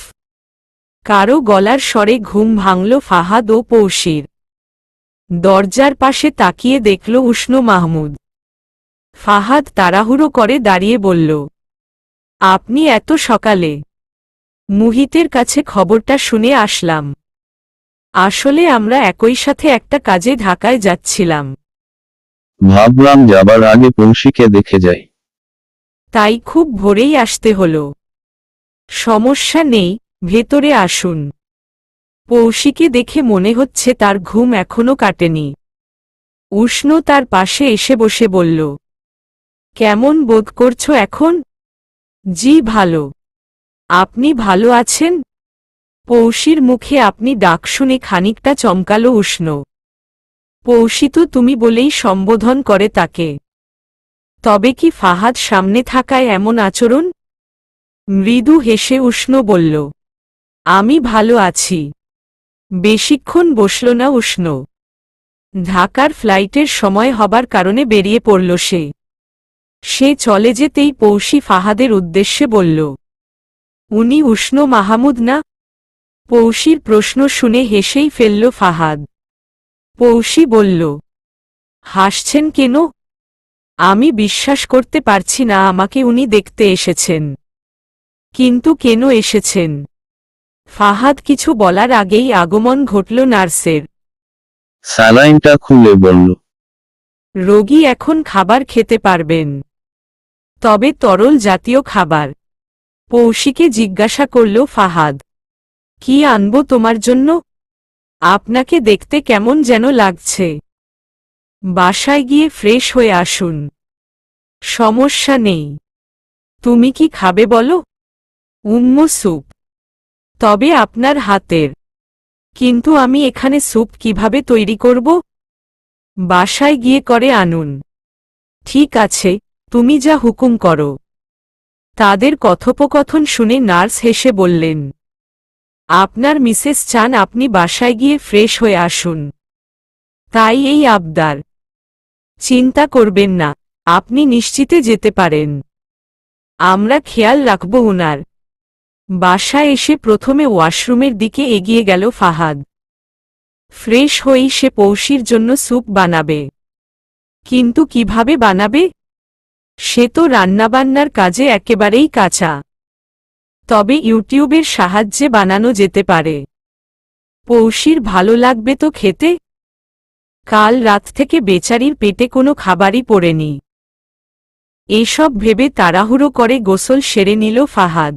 কারো গলার স্বরে ঘুম ভাঙল ফাহাদ ও পৌশির। দরজার পাশে তাকিয়ে দেখল উষ্ণ মাহমুদ। ফাহাদ তাড়াহুড়ো করে দাঁড়িয়ে বলল, আপনি এত সকালে? মুহিতের কাছে খবরটা শুনে আসলাম। আসলে আমরা একই সাথে একটা কাজে ঢাকায় যাচ্ছিলাম। ভাবলাম যাবার আগে পৌশিকে দেখে যাই। তাই খুব ভোরেই আসতে হলো। সমস্যা নেই, ভেতরে আসুন। পৌশিকে দেখে মনে হচ্ছে তার ঘুম এখনো কাটেনি। উষ্ণ তার পাশে এসে বসে বলল, কেমন বোধ করছো এখন? জি ভালো। আপনি ভালো আছেন? পৌশির মুখে আপনি ডাক শুনে খানিকটা চমকালো উষ্ণ। পৌশি তো তুমি বলেই সম্বোধন করে তাকে। তবে কি ফাহাদ সামনে থাকায় এমন আচরণ? মৃদু হেসে উষ্ণ বলল, আমি ভালো আছি। বেশিক্ষণ বসল না উষ্ণ। ঢাকার ফ্লাইটের সময় হবার কারণে বেরিয়ে পড়ল সে। সে চলে যেতেই পৌশি ফাহাদের উদ্দেশ্যে বলল, উনি উষ্ণ মাহমুদ না? পৌশির প্রশ্ন শুনে হেসেই ফেলল ফাহাদ। পৌশি বলল, হাসছেন কেন? আমি বিশ্বাস করতে পারছি না আমাকে উনি দেখতে এসেছেন। কিন্তু কেন এসেছেন? ফাহাদ কিছু বলার আগেই আগমন ঘটল নার্সের। স্যালাইনটা খুলে বলল, রোগী এখন খাবার খেতে পারবেন, তবে তরল জাতীয় খাবার। পৌশিকে জিজ্ঞাসা করল ফাহাদ, কি আনবো তোমার জন্য? আপনাকে দেখতে কেমন যেন লাগছে। বাসায় গিয়ে ফ্রেশ হয়ে আসুন। সমস্যা নেই। তুমি কি খাবে বলো? স্যুপ। তবে আপনার হাতের। কিন্তু আমি এখানে স্যুপ কিভাবে তৈরি করব? বাসায় গিয়ে করে আনুন। ঠিক আছে, তুমি যা হুকুম করো। তাদের কথোপকথন শুনে নার্স হেসে বললেন, আপনার মিসেস চান আপনি বাসায় গিয়ে ফ্রেশ হয়ে আসুন, তাই এই আবদার। চিন্তা করবেন না, আপনি নিশ্চিতে যেতে পারেন, আমরা খেয়াল রাখব ওনার। বাসায় এসে প্রথমে ওয়াশরুমের দিকে এগিয়ে গেল ফাহাদ। ফ্রেশ হয়েই সে পৌশির জন্য স্যুপ বানাবে। কিন্তু কিভাবে বানাবে? সে তো রান্নাবান্নার কাজে একেবারেই কাঁচা। তবে ইউটিউবের সাহায্যে বানানো যেতে পারে। পৌশির ভালো লাগবে তো খেতে। কাল রাত থেকে বেচারির পেটে কোনো খাবারই পড়েনি। এসব ভেবে তাড়াহুড়ো করে গোসল সেরে নিল ফাহাদ।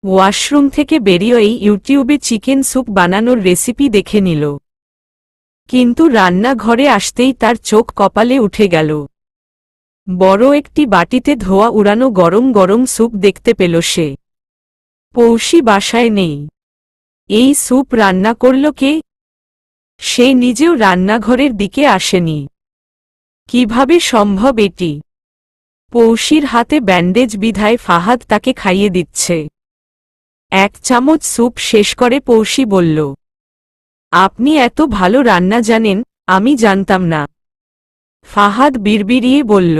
ওয়াশরুম থেকে বেরিয়েই ইউটিউবে চিকেন স্যুপ বানানোর রেসিপি দেখে নিল। কিন্তু রান্নাঘরে আসতেই তার চোখ কপালে উঠে গেল। বড় একটি বাটিতে ধোয়া উড়ানো গরম গরম স্যুপ দেখতে পেল সে। পৌশি বাসায় নেই। এই স্যুপ রান্না করল কে? সে নিজেও রান্নাঘরের দিকে আসেনি। কিভাবে সম্ভব এটি? পৌশির হাতে ব্যান্ডেজ বিধায় ফাহাদ তাকে খাইয়ে দিচ্ছে। 1 চামচ স্যুপ শেষ করে পৌশি বলল, আপনি এত ভালো রান্না জানেন, আমি জানতাম না। ফাহাদ বিড়বিড়িয়ে বলল,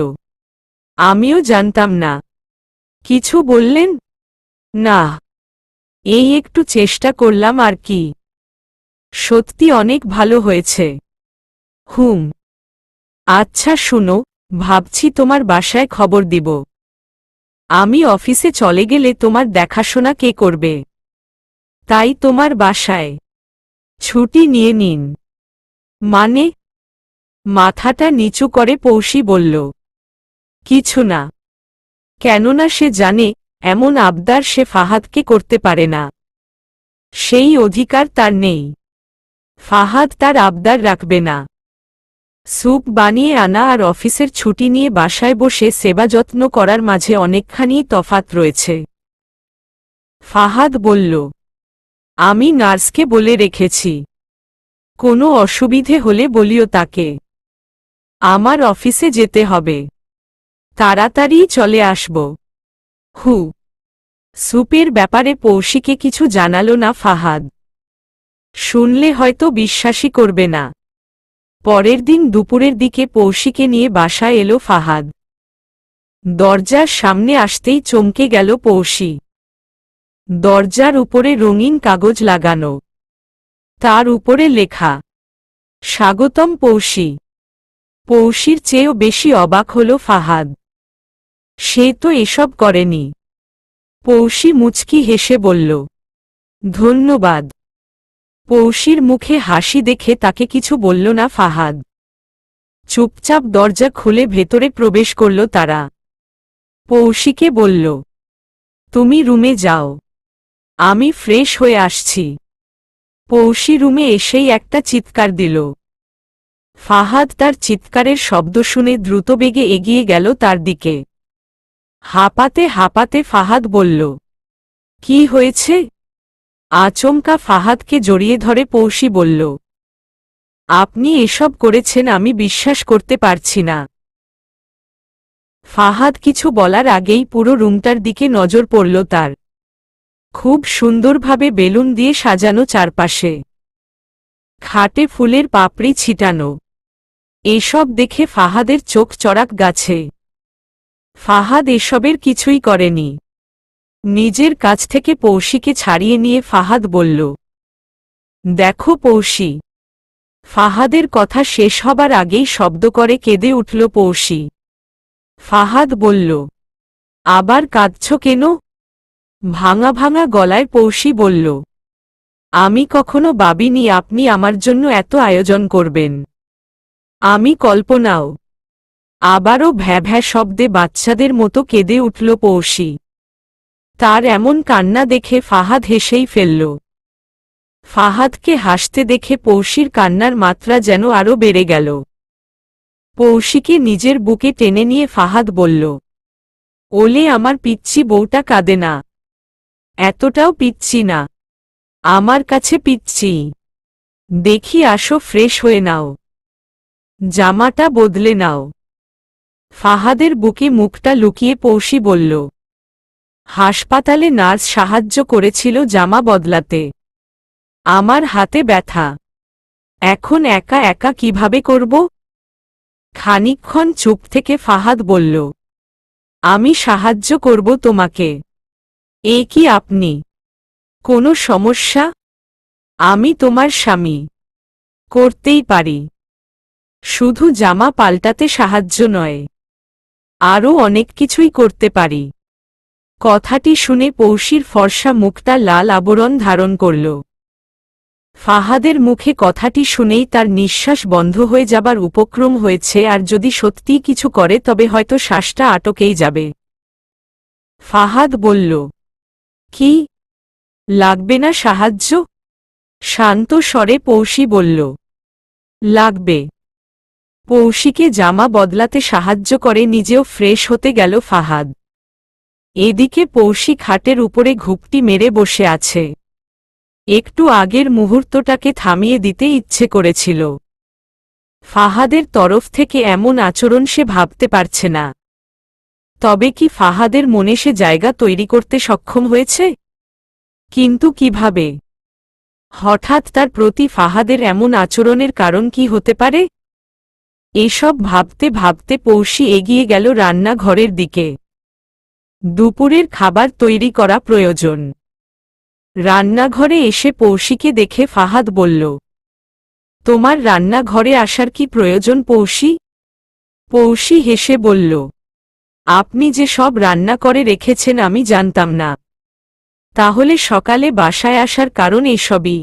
আমিও জানতাম না। কিছু বললেন? না, এই একটু চেষ্টা করলাম আর কি। সত্যি অনেক ভালো হয়েছে। হুম। আচ্ছা শুনো, ভাবছি তোমার বাসায় খবর দিব। আমি অফিসে চলে গেলে তোমার দেখাশোনা কে করবে? তাই তোমার বাসায় ছুটি নিয়ে নিন। মানে? মাথাটা নিচু করে পৌশি বলল, কিছু না। কেননা সে জানে এমন আবদার সে ফাহাদকে করতে পারে না। সেই অধিকার তার নেই। ফাহাদ তার আবদার রাখবে না। স্যুপ বানিয়ে আনা আর অফিসের ছুটি নিয়ে বাসায় বসে সেবা যত্ন করার মাঝে অনেকখানি তফাত রয়েছে। ফাহাদ বলল, আমি নার্সকে বলে রেখেছি, কোনো অসুবিধে হলে বলিও তাকে। আমার অফিসে যেতে হবে, তাড়াতাড়ি চলে আসব। হু। স্যুপের ব্যাপারে পৌশিকে কিছু জানালো না ফাহাদ। শুনলে হয়তো বিশ্বাসই করবে না। পরের দিন দুপুরের দিকে পৌশিকে নিয়ে বাসায় এলো ফাহাদ। দরজার সামনে আসতেই চমকে গেল পৌশি। দরজার উপরে রঙিন কাগজ লাগানো। তার উপরে লেখা, স্বাগতম পৌশি। পৌশির চেয়েও বেশি অবাক হল ফাহাদ। সে তো এসব করেনি। পৌশি মুচকি হেসে বলল, ধন্যবাদ। পৌশির মুখে হাসি দেখে তাকে কিছু বলল না ফাহাদ। চুপচাপ দরজা খুলে ভেতরে প্রবেশ করল তারা। পৌশিকে বলল, তুমি রুমে যাও, আমি ফ্রেশ হয়ে আসছি। পৌশি রুমে এসেই একটা চিৎকার দিল। ফাহাদ তার চিৎকারের শব্দ শুনে দ্রুতবেগে এগিয়ে গেল তার দিকে। হাঁপাতে হাঁপাতে ফাহাদ বলল, কি হয়েছে? আচমকা ফাহাদকে জড়িয়ে ধরে পৌশি বলল, আপনি এসব করেছেন আমি বিশ্বাস করতে পারছি না। ফাহাদ কিছু বলার আগেই পুরো রুমটার দিকে নজর পড়ল তার। খুব সুন্দরভাবে বেলুন দিয়ে সাজানো চারপাশে। খাটে ফুলের পাপড়ি ছিটানো। এসব দেখে ফাহাদের চোখ চড়াক গাছে। ফাহাদ এসবের কিছুই করেনি। নিজের কাছ থেকে পৌশিকে ছাড়িয়ে নিয়ে ফাহাদ বলল, দেখো পৌশি। ফাহাদের কথা শেষ হবার আগেই শব্দ করে কেঁদে উঠল পৌশি। ফাহাদ বলল, আবার কাঁদছ কেন? ভাঙা ভাঙা গলায় পৌশি বলল, আমি কখনো ভাবিনি আপনি আমার জন্য এত আয়োজন করবেন। আমি কল্পনাও। আবারও ভ্যাঁ ভ্যাঁ শব্দে বাচ্চাদের মতো কেঁদে উঠল পৌশি। তার এমন কান্না দেখে ফাহাদ হেসেই ফেলল। ফাহাদকে হাসতে দেখে পৌশির কান্নার মাত্রা যেন আরও বেড়ে গেল। পৌশিকে নিজের বুকে টেনে নিয়ে ফাহাদ বলল, ওলে আমার পিচ্চি বউটা কাঁদে না। এতটাও পিচ্চি না, আমার কাছে পিচ্চি। দেখি আসো ফ্রেশ হয়ে নাও, জামাটা বদলে নাও। ফাহাদের বুকে মুখটা লুকিয়ে পৌশি বলল, হাসপাতালে নার্স সাহায্য করেছিল জামা বদলাতে। আমার হাতে ব্যথা। এখন একা একা কিভাবে করব? খানিকক্ষণ চুপ থেকে ফাহাদ বলল, আমি সাহায্য করব তোমাকে। এ কি আপনি? কোনো সমস্যা? আমি তোমার স্বামী। করতেই পারি। শুধু জামা পাল্টাতে সাহায্য নয়, আরও অনেক কিছুই করতে পারি। কথাটি শুনে পৌশির ফর্সা মুখটা লাল আবরণ ধারণ করল। ফাহাদের মুখে কথাটি শুনেই তার নিঃশ্বাস বন্ধ হয়ে যাবার উপক্রম হয়েছে, আর যদি সত্যিই কিছু করে তবে হয়তো শ্বাসটা আটকেই যাবে। ফাহাদ বলল, কি লাগবে না সাহায্য? শান্ত স্বরে পৌশি বলল, লাগবে। পৌশিকে জামা বদলাতে সাহায্য করে নিজেও ফ্রেশ হতে গেল ফাহাদ। এদিকে পৌশি খাটের উপরে ঘুপটি মেরে বসে আছে। একটু আগের মুহূর্তটাকে থামিয়ে দিতে ইচ্ছে করেছিল। ফাহাদের তরফ থেকে এমন আচরণ সে ভাবতে পারছে না। তবে কি ফাহাদের মনে সে জায়গা তৈরি করতে সক্ষম হয়েছে? কিন্তু কিভাবে? হঠাৎ তার প্রতি ফাহাদের এমন আচরণের কারণ কি হতে পারে? এসব ভাবতে ভাবতে পৌশি এগিয়ে গেল রান্নাঘরের দিকে। দুপুরের খাবার তৈরি করা প্রয়োজন। রান্নাঘরে এসে পৌশিকে দেখে ফাহাদ বলল, তোমার রান্নাঘরে আসার কি প্রয়োজন পৌশি? পৌশি হেসে বলল, আপনি যে সব রান্না করে রেখেছেন আমি জানতাম না। তাহলে সকালে বাসায় আসার কারণ এসবই।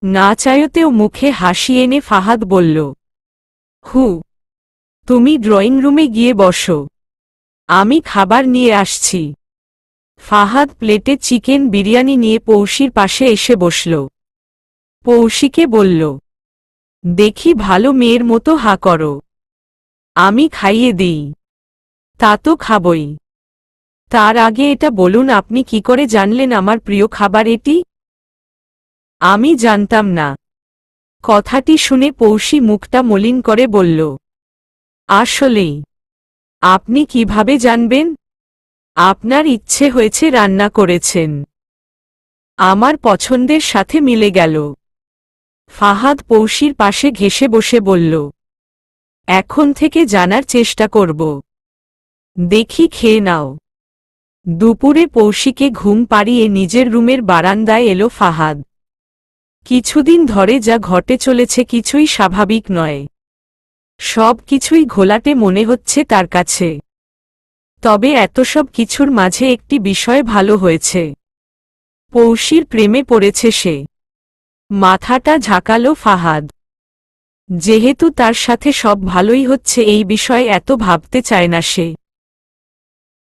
না চাইতেও মুখে হাসি এনে ফাহাদ বলল, তুমি ড্রয়িং রুমে গিয়ে বসো, আমি খাবার নিয়ে আসছি। ফাহাদ প্লেটে চিকেন বিরিয়ানি নিয়ে পৌশির পাশে এসে বসল। পৌশিকে বলল, দেখি ভালো মেয়ের মতো হা করো, আমি খাইয়ে দিই। তা তো খাবই। তার আগে এটা বলুন, আপনি কি করে জানলেন আমার প্রিয় খাবার এটি? আমি জানতাম না। কথাটি শুনে পৌশি মুখটা মলিন করে বলল, আসলেই? আপনি কিভাবে জানবেন? আপনার ইচ্ছে হয়েছে রান্না করেছেন। আমার পছন্দের সাথে মিলে গেল। ফাহাদ পৌশির পাশে ঘেঁষে বসে বলল, এখন থেকে জানার চেষ্টা করব। দেখি খেয়ে নাও। দুপুরে পৌশিকে ঘুম পাড়িয়ে নিজের রুমের বারান্দায় এলো ফাহাদ। কিছুদিন ধরে যা ঘটে চলেছে কিছুই স্বাভাবিক নয়। সব কিছুই ঘোলাটে মনে হচ্ছে তার কাছে। তবে এত সব কিছুর মাঝে একটি বিষয় ভালো হয়েছে। পৌশির প্রেমে পড়েছে সে। মাথাটা ঝাঁকালো ফাহাদ। যেহেতু তার সাথে সব ভালোই হচ্ছে এই বিষয়ে এত ভাবতে চায় না সে।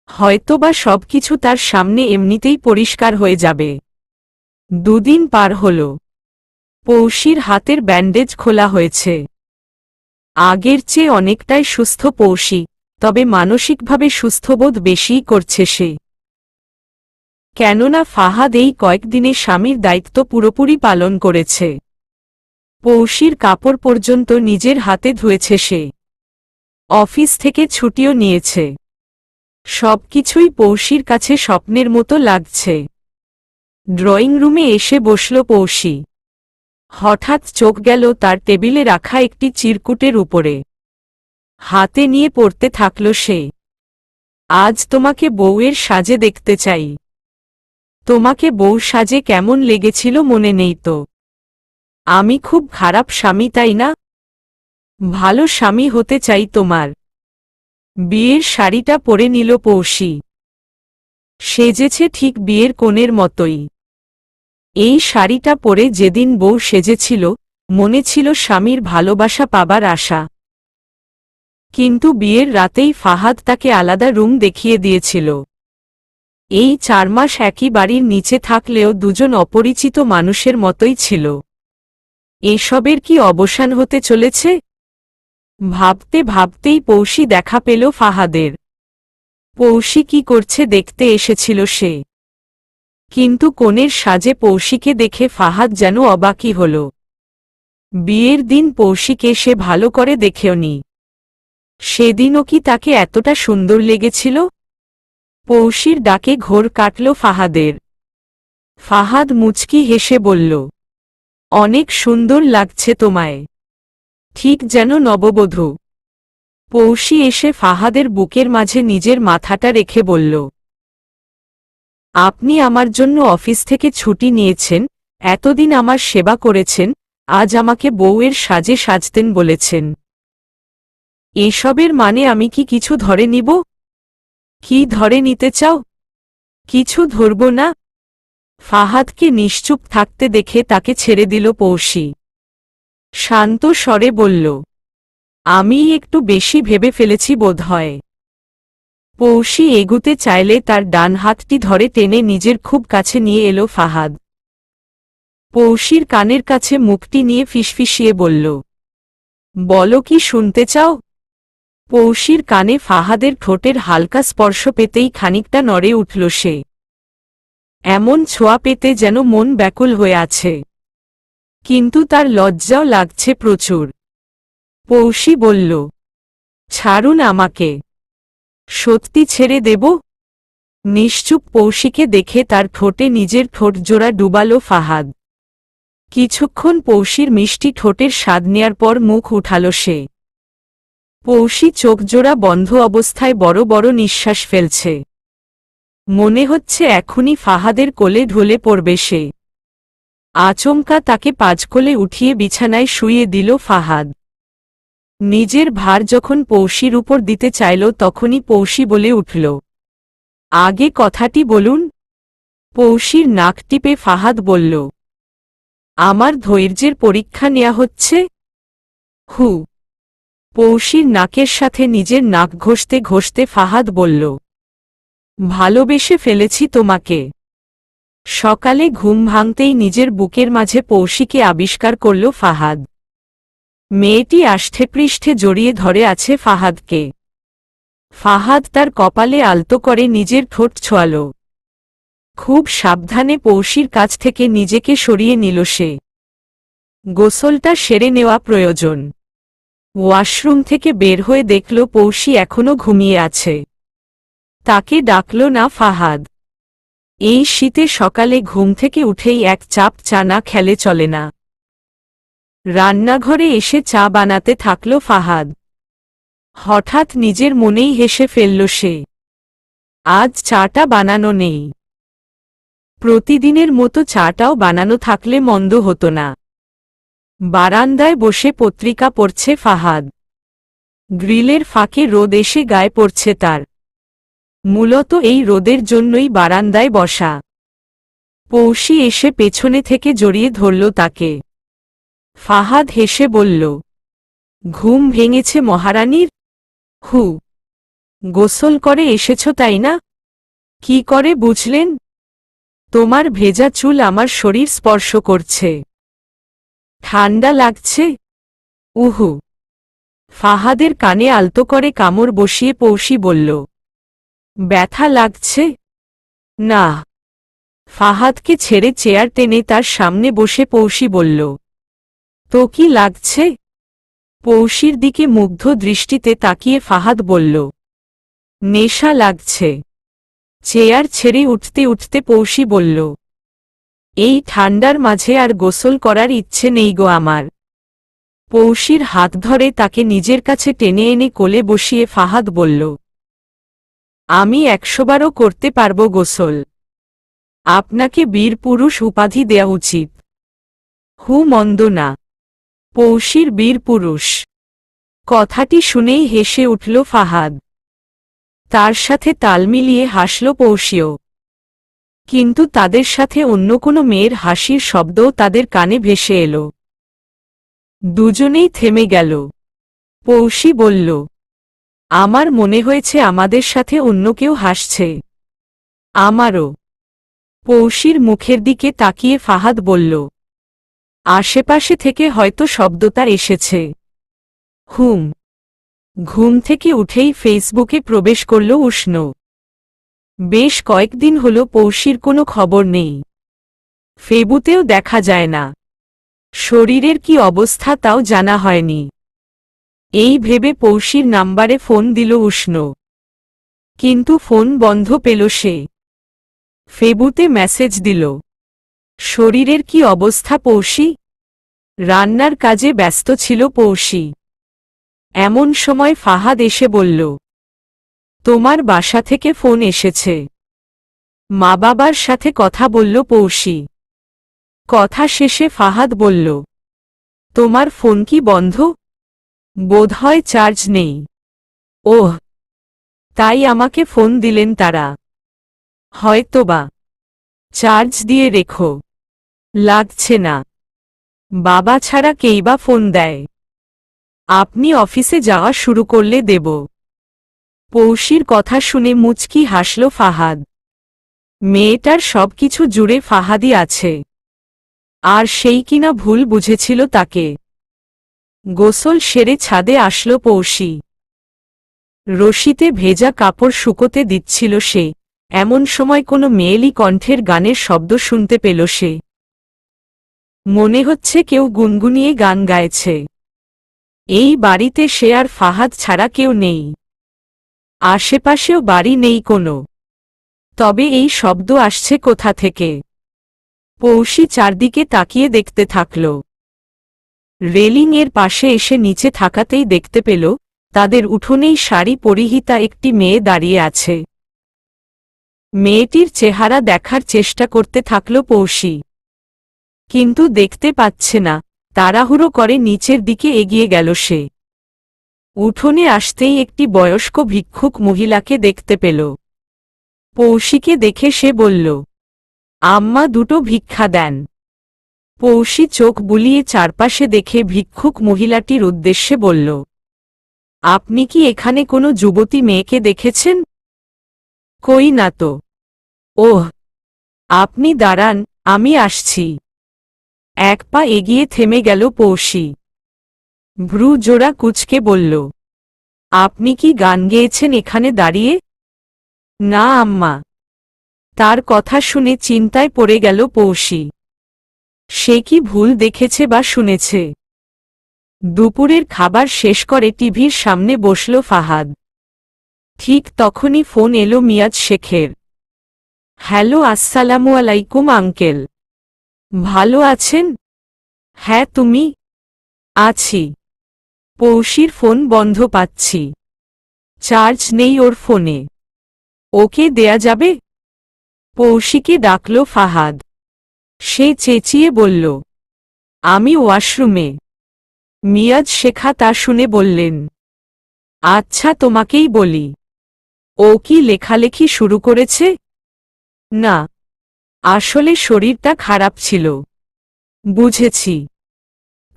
হয়তোবা সবকিছু তার সামনে এমনিতেই পরিষ্কার হয়ে যাবে। দুদিন পার হল। পৌশির হাতের ব্যান্ডেজ খোলা হয়েছে। আগের চেয়ে অনেকটাই সুস্থ পৌশি, তবে মানসিকভাবে সুস্থবোধ বেশিই করছে সে। কেননা ফাহাদ এই কয়েকদিনে স্বামীর দায়িত্ব পুরোপুরি পালন করেছে। পৌশির কাপড় পর্যন্ত নিজের হাতে ধুয়েছে সে। অফিস থেকে ছুটিও নিয়েছে। সবকিছুই পৌশির কাছে স্বপ্নের মতো লাগছে। ড্রয়িং রুমে এসে বসল পৌশি। হঠাৎ চোখ গেল তার টেবিলে রাখা একটি চিরকুটের উপরে। হাতে নিয়ে পড়তে থাকল সে। আজ তোমাকে বউয়ের সাজে দেখতে চাই। তোমাকে বউ সাজে কেমন লেগেছিল মনে নেই তো? আমি খুব খারাপ স্বামী তাই না? ভালো স্বামী হতে চাই তোমার। বিয়ের শাড়িটা পরে নিল পৌশি। সেজেছে ঠিক বিয়ের কনের মতোই। এই শাড়িটা পরে যেদিন বউ সেজেছিল, মনে ছিল স্বামীর ভালোবাসা পাবার আশা। কিন্তু বিয়ের রাতেই ফাহাদ তাকে আলাদা রুম দেখিয়ে দিয়েছিল। এই 4 মাস একই বাড়ির নিচে থাকলেও দুজন অপরিচিত মানুষের মতোই ছিল। এসবের কি অবসান হতে চলেছে? ভাবতে ভাবতেই পৌশি দেখা পেল ফাহাদের। পৌশি কি করছে দেখতে এসেছিল সে। কিন্তু কনের সাজে পৌশিকে দেখে ফাহাদ যেন অবাকই হল। বিয়ের দিন পৌশিকে সে ভালো করে দেখেওনি। সেদিনও কি তাকে এতটা সুন্দর লেগেছিল? পৌশির ডাকে ঘোর কাটল ফাহাদের। ফাহাদ মুচকি হেসে বলল, অনেক সুন্দর লাগছে তোমায়, ঠিক যেন নববধূ। পৌশি এসে ফাহাদের বুকের মাঝে নিজের মাথাটা রেখে বলল, আপনি আমার জন্য অফিস থেকে ছুটি নিয়েছেন, এতদিন আমার সেবা করেছেন, আজ আমাকে বউয়ের সাজে সাজতেন বলেছেন। এসবের মানে আমি কি কিছু ধরে নিব? কি ধরে নিতে চাও? কিছু ধরব না। ফাহাদকে নিশ্চুপ থাকতে দেখে তাকে ছেড়ে দিল পৌশি। শান্ত স্বরে বলল, আমি একটু বেশি ভেবে ফেলেছি বোধহয়। পৌশি এগুতে চাইলে তার ডান হাতটি ধরে টেনে নিজের খুব কাছে নিয়ে এলো ফাহাদ। পৌশির কানের কাছে মুখটি নিয়ে ফিসফিসিয়ে বলল, বলো কি শুনতে চাও? পৌশির কানে ফাহাদের ঠোঁটের হালকা স্পর্শ পেতেই খানিকটা নড়ে উঠল সে। এমন ছোঁয়া পেতে যেন মন ব্যাকুল হয়ে আছে, কিন্তু তার লজ্জাও লাগছে প্রচুর। পৌশি বলল, ছাড়ুন আমাকে। সত্যি ছেড়ে দেব? নিশ্চুপ পৌশিকে দেখে তার ঠোঁটে নিজের ঠোঁটজোড়া ডুবালো ফাহাদ। কিছুক্ষণ পৌশির মিষ্টি ঠোঁটের স্বাদ নেয়ার পর মুখ উঠালো সে। পৌশি চোখজোড়া বন্ধ অবস্থায় বড় বড় নিঃশ্বাস ফেলছে। মনে হচ্ছে এখনই ফাহাদের কোলে ঢলে পড়বে সে। আচমকা তাকে পাজকোলে উঠিয়ে বিছানায় শুইয়ে দিল ফাহাদ। নিজের ভার যখন পৌশির উপর দিতে চাইল তখনই পৌশি বলে উঠল, আগে কথাটি বলুন। পৌশির নাক টিপে ফাহাদ বলল, আমার ধৈর্যের পরীক্ষা নেয়া হচ্ছে। হু। পৌশির নাকের সাথে নিজের নাক ঘষতে ঘষতে ফাহাদ বলল, ভালোবেসে ফেলেছি তোমাকে। সকালে ঘুম ভাঙতেই নিজের বুকের মাঝে পৌশিকে আবিষ্কার করল ফাহাদ। মেয়েটি আষ্ঠেপৃষ্ঠে জড়িয়ে ধরে আছে ফাহাদকে। ফাহাদ তার কপালে আলতো করে নিজের ঠোঁট ছোঁয়াল। খুব সাবধানে পৌশির কাছ থেকে নিজেকে সরিয়ে নিল সে। গোসলটা সেরে নেওয়া প্রয়োজন। ওয়াশরুম থেকে বের হয়ে দেখল পৌশি এখনো ঘুমিয়ে আছে। তাকে ডাকল না ফাহাদ। এই শীতে সকালে ঘুম থেকে উঠেই এক চাপ চা না খেলে চলে না। রান্নাঘরে এসে চা বানাতে থাকল ফাহাদ। হঠাৎ নিজের মনেই হেসে ফেলল সে। আজ চাটা বানানো নেই। প্রতিদিনের মতো চাটাও বানানো থাকলে মন্দ হতো না। বারান্দায় বসে পত্রিকা পড়ছে ফাহাদ। গ্রিলের ফাঁকে রোদ এসে গায়ে পড়ছে তার। মূলত এই রোদের জন্যই বারান্দায় বসা। পৌশি এসে পেছনে থেকে জড়িয়ে ধরল তাকে। ফাহাদ হেসে বলল, ঘুম ভেঙেছে মহারানীর? হু। গোসল করে এসেছ তাই না? কি করে বুঝলেন? তোমার ভেজা চুল আমার শরীর স্পর্শ করছে। ঠান্ডা লাগছে? উহু। ফাহাদের কানে আলতো করে কামড় বসিয়ে পৌশি বলল, ব্যথা লাগছে? না। ফাহাদকে ছেড়ে চেয়ার টেনে তার সামনে বসে পৌশি বলল, তো কি লাগছে? পৌশির দিকে মুগ্ধ দৃষ্টিতে তাকিয়ে ফাহাদ বলল, নেশা লাগছে। চেয়ার ছেড়ে উঠতে উঠতে পৌশি বলল, এই ঠান্ডার মাঝে আর গোসল করার ইচ্ছে নেই গো আমার। পৌশির হাত ধরে তাকে নিজের কাছে টেনে এনে কোলে বসিয়ে ফাহাদ বলল, আমি 100 বারও করতে পারব গোসল। আপনাকে বীর পুরুষ উপাধি দেয়া উচিত। হু, মন্দ না। পৌশির বীর পুরুষ কথাটি শুনেই হেসে উঠল ফাহাদ। তার সাথে তাল মিলিয়ে হাসল পৌশিও। কিন্তু তাদের সাথে অন্য কোনো মেয়ের হাসির শব্দও তাদের কানে ভেসে এলো। দুজনেই থেমে গেল। পৌশি বলল, আমার মনে হয়েছে আমাদের সাথে অন্য কেউ হাসছে। আমারও। পৌশির মুখের দিকে তাকিয়ে ফাহাদ বলল, আশেপাশে থেকে হয়তো শব্দটা এসেছে। হুম। ঘুম থেকে উঠেই ফেসবুকে প্রবেশ করল উষ্ণ। বেশ কয়েকদিন হল পৌশির কোনো খবর নেই। ফেবুতেও দেখা যায় না। শরীরের কি অবস্থা তাও জানা হয়নি। এই ভেবে পৌশির নাম্বারে ফোন দিল উষ্ণ। কিন্তু ফোন বন্ধ পেল সে। ফেবুতে মেসেজ দিল, শরীরের কি অবস্থা পৌষী? রান্নার কাজে ব্যস্ত ছিল পৌষী। এমন সময় ফাহাদ এসে বলল, তোমার বাসা থেকে ফোন এসেছে। মা বাবার সাথে কথা বলল পৌষী। কথা শেষে ফাহাদ বলল, তোমার ফোন কি বন্ধ? বোধহয় চার্জ নেই। ওহ, তাই আমাকে ফোন দিলেন তারা। হয়তোবা। চার্জ দিয়ে রেখো। লাগছে না। বাবা ছাড়া কেই বা ফোন দেয়? আপনি অফিসে যাওয়া শুরু করলে দেব। পৌষীর কথা শুনে মুচকি হাসল ফাহাদ। মেয়েটার সবকিছু জুড়ে ফাহাদি আছে। আর সেই কিনা ভুল বুঝেছিল তাকে। গোসল সেরে ছাদে আসল পৌষী। রশিতে ভেজা কাপড় শুকোতে দিচ্ছিল সে। এমন সময় কোনো মেয়েলি কণ্ঠের গানের শব্দ শুনতে পেল সে। মনে হচ্ছে কেউ গুনগুনিয়ে গান গাইছে। এই বাড়িতে সে আর ফাহাদ ছাড়া কেউ নেই। আশেপাশেও বাড়ি নেই কোনো। তবে এই শব্দ আসছে কোথা থেকে? পৌষী চারদিকে তাকিয়ে দেখতে থাকল। রেলিংয়ের পাশে এসে নিচে থাকাতেই দেখতে পেল তাদের উঠোনেই শাড়ি পরিহিতা একটি মেয়ে দাঁড়িয়ে আছে। মেয়েটির চেহারা দেখার চেষ্টা করতে থাকল পৌষী। কিন্তু দেখতে পাচ্ছে না। তাড়াহুড়ো করে নিচের দিকে এগিয়ে গেল সে। উঠোনে আসতেই একটি বয়স্ক ভিক্ষুক মহিলাকে দেখতে পেল। পৌষীকে দেখে সে বলল, আম্মা দুটো ভিক্ষা দেন। পৌষী চোখ বুলিয়ে চারপাশে দেখে ভিক্ষুক মহিলাটির উদ্দেশ্যে বলল, আপনি কি এখানে কোনো যুবতী মেয়েকে দেখেছেন? কই না তো। ওহ, আপনি দাঁড়ান, আমি আসছি। এক পা এগিয়ে থেমে গেল পৌষী। ভ্রু জোড়া কুঁচকে বলল, আপনি কি গান গেয়েছেন এখানে দাঁড়িয়ে? না আম্মা। তার কথা শুনে চিন্তায় পড়ে গেল পৌষী। সে কি ভুল দেখেছে বা শুনেছে? দুপুরের খাবার শেষ করে টিভির সামনে বসল ফাহাদ। ঠিক তখনই ফোন এলো মিয়াজ শেখের। হ্যালো, আসসালামু আলাইকুম আঙ্কেল। ভালো আছেন? হ্যাঁ, তুমি? আছি। পৌষীর ফোন বন্ধ পাচ্ছি। চার্জ নেই ওর ফোনে। ওকে দেয়া যাবে? পৌষীকে ডাকল ফাহাদ। সে চেঁচিয়ে বলল, আমি ওয়াশরুমে। মিয়াজ শেখা তা শুনে বললেন, আচ্ছা, তোমাকেই বলি। ও কি লেখালেখি শুরু করেছে? না, আসলে শরীরটা খারাপ ছিল। বুঝেছি।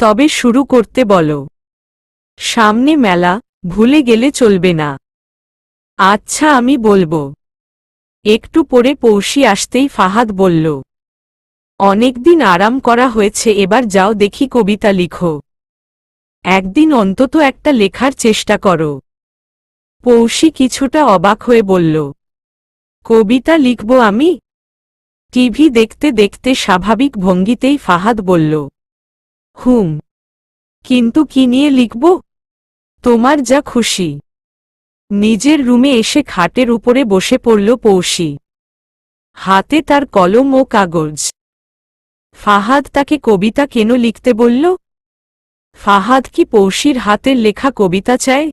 তবে শুরু করতে বলো। সামনে মেলা, ভুলে গেলে চলবে না। আচ্ছা, আমি বলবো। একটু পরে পৌষী আসতেই ফাহাদ বলল, অনেকদিন আরাম করা হয়েছে, এবার যাও দেখি কবিতা লিখো। একদিন অন্তত একটা লেখার চেষ্টা করো। পৌষী কিছুটা অবাক হয়ে বলল, কবিতা লিখব আমি? টিভি দেখতে দেখতে স্বাভাবিক ভঙ্গিতেই ফাহাদ বলল, হুম। কিন্তু কি নিয়ে লিখব? তোমার যা খুশি। নিজের রুমে এসে খাটের উপরে বসে পড়ল পৌষী। হাতে তার কলম ও কাগজ। ফাহাদ তাকে কবিতা কেন লিখতে বলল? ফাহাদ কি পৌষীর হাতের লেখা কবিতা চায়?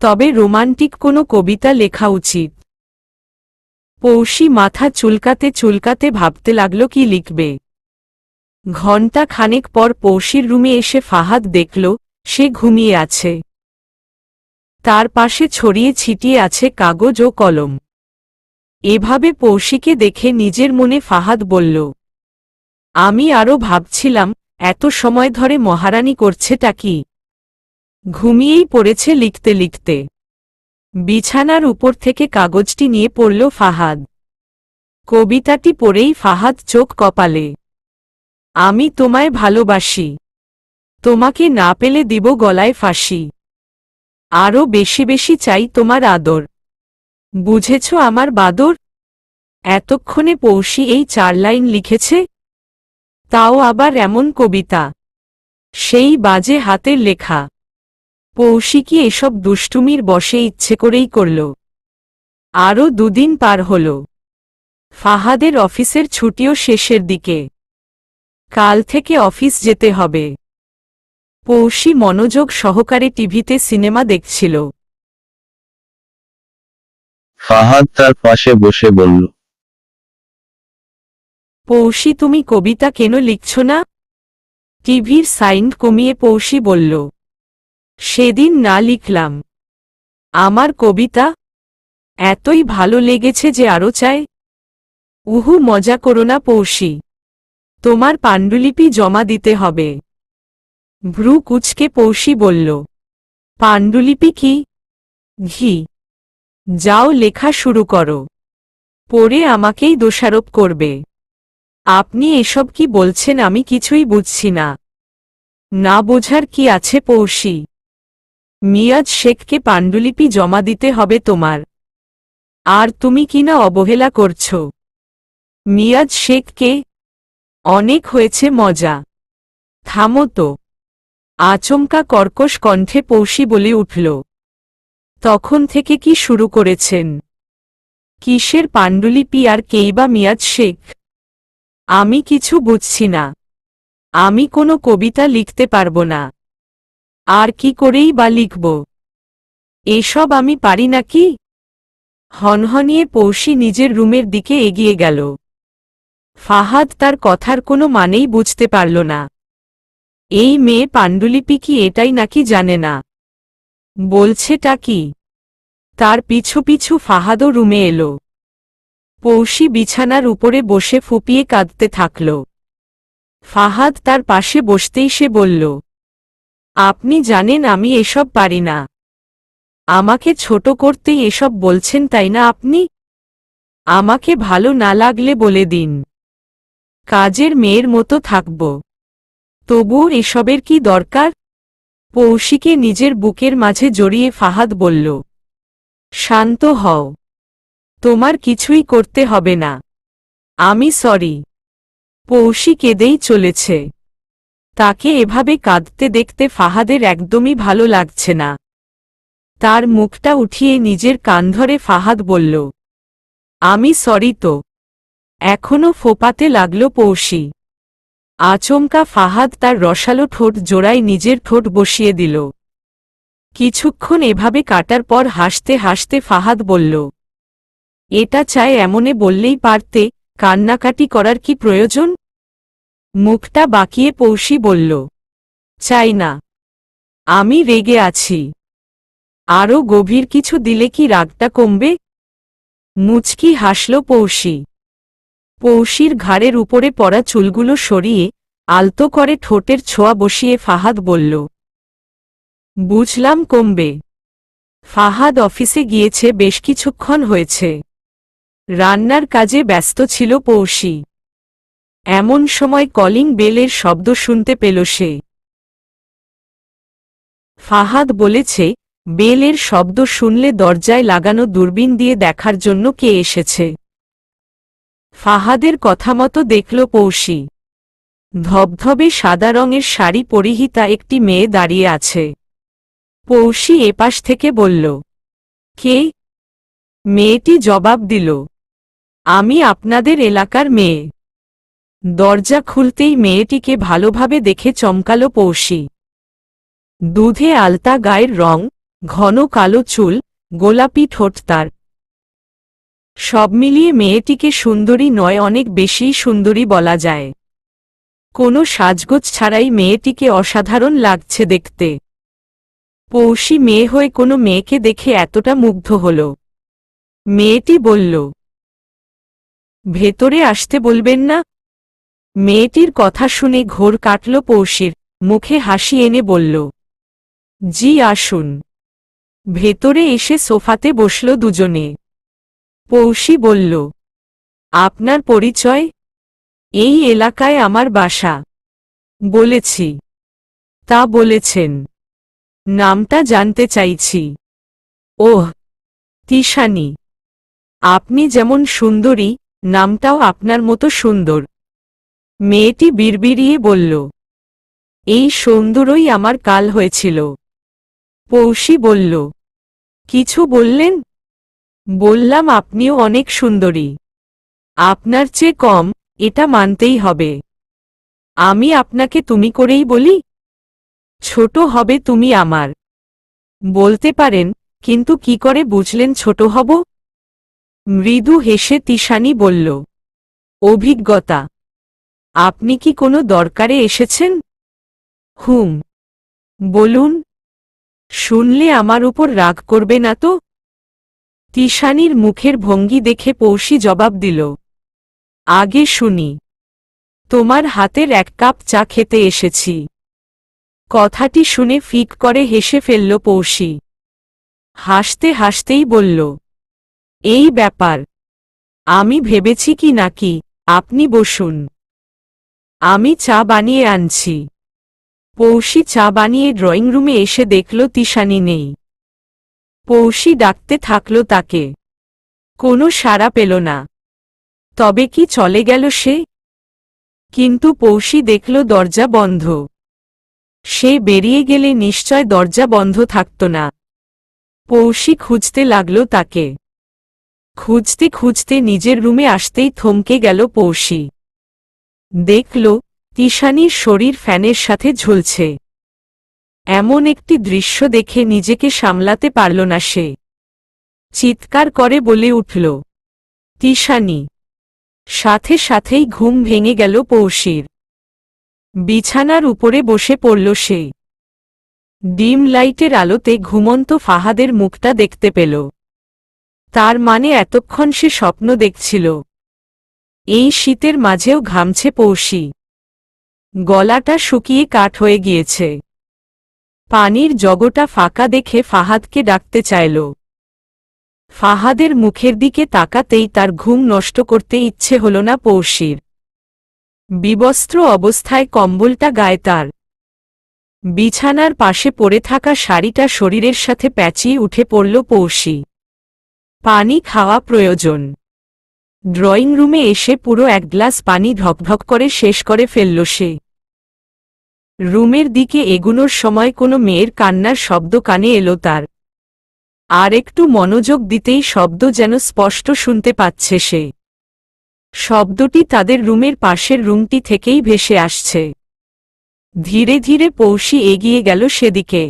তবে রোমান্টিক কোনো কবিতা লেখা উচিত। পৌষী মাথা চুলকাতে চুলকাতে ভাবতে লাগল কি লিখবে। ঘণ্টা খানেক পর পৌষীর রুমে এসে ফাহাদ দেখল সে ঘুমিয়ে আছে। তার পাশে ছড়িয়ে ছিটিয়ে আছে কাগজ ও কলম। এভাবে পৌষীকে দেখে নিজের মনে ফাহাদ বলল, আমি আরও ভাবছিলাম এত সময় ধরে মহারানী করছেটা কি। ঘুমিয়েই পড়েছে লিখতে লিখতে। বিছানার উপর থেকে কাগজটি নিয়ে পড়ল ফাহাদ। কবিতাটি পড়েই ফাহাদ চোখ কপালে। আমি তোমায় ভালোবাসি। তোমাকে না পেলে দিব গলায় ফাঁসি। আরও বেশি বেশি চাই তোমার আদর। বুঝেছ আমার বাদর? এতক্ষণে পৌষী এই 4 লাইন লিখেছে। তাও আবার এমন কবিতা। সেই বাজে হাতের লেখা। পৌষী কি এসব দুষ্টুমির বশে ইচ্ছে করেই করল? আরও 2 দিন পার হল। ফাহাদের অফিসের ছুটিও শেষের দিকে। কাল থেকে অফিস যেতে হবে। পৌষী মনোযোগ সহকারে টিভিতে সিনেমা দেখছিল। ফাহাদ তার পাশে বসে বলল, পৌষী, তুমি কবিতা কেন লিখছ না? টিভির সাউন্ড কমিয়ে পৌষী বলল, সেদিন না লিখলাম। আমার কবিতা এতই ভালো লেগেছে যে আরও চাই। উহু, মজা করো না পৌষী, তোমার পাণ্ডুলিপি জমা দিতে হবে। ভ্রু কুচকে পৌষী বলল, পাণ্ডুলিপি কি? ঘি। যাও, লেখা শুরু করো, পরে আমাকেই দোষারোপ করবে। আপনি এসব কি বলছেন? আমি কিছুই বুঝছি না। না বোঝার কি আছে পৌষী? মিয়াজ শেখকে পাণ্ডুলিপি জমা দিতে হবে তোমার। আর তুমি কিনা অবহেলা করছ। মিয়াজ শেখকে? অনেক হয়েছে মজা, থামো তো। আচমকা কর্কশ কণ্ঠে পৌষী বলে উঠল, তখন থেকে কি শুরু করেছেন? কিসের পাণ্ডুলিপি আর কেই বা মিয়াজ শেখ? আমি কিছু বুঝছি না। আমি কোনো কবিতা লিখতে পারবো না। আর কি করেই বা লিখব? এসব আমি পারি নাকি? হনহনিয়ে পৌষী নিজের রুমের দিকে এগিয়ে গেল। ফাহাদ তার কথার কোনো মানেই বুঝতে পারল না। এই মেয়ে পাণ্ডুলিপি কি এটাই নাকি জানে না? বলছেটা কি? তার পিছু পিছু ফাহাদও রুমে এলো। পৌষী বিছানার উপরে বসে ফুপিয়ে কাঁদতে থাকল। ফাহাদ তার পাশে বসতেই সে বলল, আপনি জানেন আমি এসব পারি না। আমাকে ছোট করতেই এসব বলছেন তাই না আপনি? আমাকে ভালো না লাগলে বলে দিন, কাজের মেয়ের মতো থাকব। তবুও এসবের কি দরকার? পৌষীকে নিজের বুকের মাঝে জড়িয়ে ফাহাদ বলল, শান্ত হও, তোমার কিছুই করতে হবে না। আমি সরি। পৌষী কেঁদেই চলেছে। তাকে এভাবে কাঁদতে দেখতে ফাহাদের একদমই ভালো লাগছে না। তার মুখটা উঠিয়ে নিজের কান ধরে ফাহাদ বলল, আমি সরি তো। এখনো ফোপাতে লাগল পৌষী। আচমকা ফাহাদ তার রসালো ঠোঁট জোড়ায় নিজের ঠোঁট বসিয়ে দিল। কিছুক্ষণ এভাবে কাটার পর হাসতে হাসতে ফাহাদ বলল, এটা চায় এমনে বললেই পারতে, কান্নাকাটি করার কি প্রয়োজন? মুখটা বাঁকিয়ে পৌষী বলল, চাই না। আমি রেগে আছি। আরও গভীর কিছু দিলে কি রাগটা কমবে? মুচকি হাসল পৌষী। পৌষীর ঘাড়ের উপরে পড়া চুলগুলো সরিয়ে আলতো করে ঠোঁটের ছোঁয়া বসিয়ে ফাহাদ বলল, বুঝলাম, কমবে। ফাহাদ অফিসে গিয়েছে বেশ কিছুক্ষণ হয়েছে। রান্নার কাজে ব্যস্ত ছিল পৌষী। এমন সময় কলিং বেলের শব্দ শুনতে পেল সে। ফাহাদ বলেছে, বেলের শব্দ শুনলে দরজায় লাগানো দূরবীন দিয়ে দেখার জন্য কে এসেছে। ফাহাদের কথামতো দেখল পৌষী। ধবধবে সাদা রঙের শাড়ি পরিহিতা একটি মেয়ে দাঁড়িয়ে আছে। পৌষী এপাশ থেকে বলল, কে? মেয়েটি জবাব দিল, আমি আপনাদের এলাকার মেয়ে। দরজা খুলতেই মেয়েটিকে ভালোভাবে দেখে চমকালো পৌষী। দুধে আলতা গায়ের রং, ঘন কালো চুল, গোলাপি ঠোঁট তার। সব মিলিয়ে মেয়েটিকে সুন্দরী নয়, অনেক বেশিই সুন্দরী বলা যায়। কোনো সাজগোজ ছাড়াই মেয়েটিকে অসাধারণ লাগছে দেখতে। পৌষী মেয়ে হয়ে কোনো মেয়েকে দেখে এতটা মুগ্ধ হল। মেয়েটি বলল, ভেতরে আসতে বলবেন না? মেয়েটির কথা শুনে ঘোর কাটল পৌষীর, মুখে হাসি এনে বলল, জি আসুন। ভেতরে এসে সোফাতে বসল দুজনে। পৌষী বলল, আপনার পরিচয়? এই এলাকায় আমার বাসা। বলেছি। তা বলেছেন। নামটা জানতে চাইছি। ওহ, তিশানি। আপনি যেমন সুন্দরী, নামটাও আপনার মতো সুন্দর। মেয়েটি বিড়বিড়িয়ে বলল, এই সৌন্দর্যই আমার কাল হয়েছিল। পৌষী বলল, কিছু বললেন? বললাম আপনিও অনেক সুন্দরী। আপনার চেয়ে কম, এটা মানতেই হবে। আমি আপনাকে তুমি করেই বলি? ছোট হবে তুমি আমার। বলতে পারেন, কিন্তু কি করে বুঝলেন ছোট হব? মৃদু হেসে তিশানি বলল, অভিজ্ঞতা। আপনি কি কোনো দরকারে এসেছেন? হুম। বলুন। শুনলে আমার উপর রাগ করবে না তো? তিশানির মুখের ভঙ্গি দেখে পৌষি জবাব দিল, আগে শুনি। তোমার হাতের 1 কাপ চা খেতে এসেছি। কথাটি শুনে ফিক করে হেসে ফেলল পৌষি। হাসতে হাসতেই বলল, এই ব্যাপার। আমি ভেবেছি কি নাকি, আপনি বসুন। আমি চা বানিয়ে আনছি। পৌষি চা বানিয়ে ড্রয়িং রুমে এসে দেখল তিশানি নেই। পৌষি ডাকতে থাকল তাকে। কোনো সাড়া পেল না। তবে কি চলে গেল সে? কিন্তু পৌষি দেখল দরজা বন্ধ। সে বেরিয়ে গেলে নিশ্চয় দরজা বন্ধ থাকত না। পৌষি খুঁজতে লাগল তাকে। খুঁজতে খুঁজতে নিজের রুমে আসতেই থমকে গেল পৌষি। দেখল, তিশানির শরীর ফ্যানের সাথে ঝুলছে। এমন একটি দৃশ্য দেখে নিজেকে সামলাতে পারল না সে। চিৎকার করে বলে উঠল, তিশানি! সাথে সাথেই ঘুম ভেঙে গেল পৌষির। বিছানার উপরে বসে পড়ল সে। ডিম লাইটের আলোতে ঘুমন্ত ফাহাদের মুখটা দেখতে পেল। তার মানে এতক্ষণ সে স্বপ্ন দেখছিল। এই শীতের মাঝেও ঘামছে পৌষি। গলাটা শুকিয়ে কাঠ হয়ে গিয়েছে। পানির জগটা ফাঁকা দেখে ফাহাদকে ডাকতে চাইল। ফাহাদের মুখের দিকে তাকাতেই তার ঘুম নষ্ট করতে ইচ্ছে হল না পৌষির। বিবস্ত্র অবস্থায় কম্বলটা গায়ে তার। বিছানার পাশে পড়ে থাকা শাড়িটা শরীরের সাথে প্যাঁচিয়ে উঠে পড়ল পৌষি। পানি খাওয়া প্রয়োজন। ড্রয়িং রুমে এসে পুরো 1 গ্লাস পানি ঢকঢক করে শেষ করে ফেলল সে। রুমের দিকে এগুনোর সময় কোনো মেয়ের কান্নার শব্দ কানে এলো তার। আর একটু মনোযোগ দিতেই শব্দ যেন স্পষ্ট শুনতে পাচ্ছে সে। শব্দটি তাদের রুমের পাশের রুমটি থেকেই ভেসে আসছে। ধীরে ধীরে পৌষি এগিয়ে গেল সেদিকে।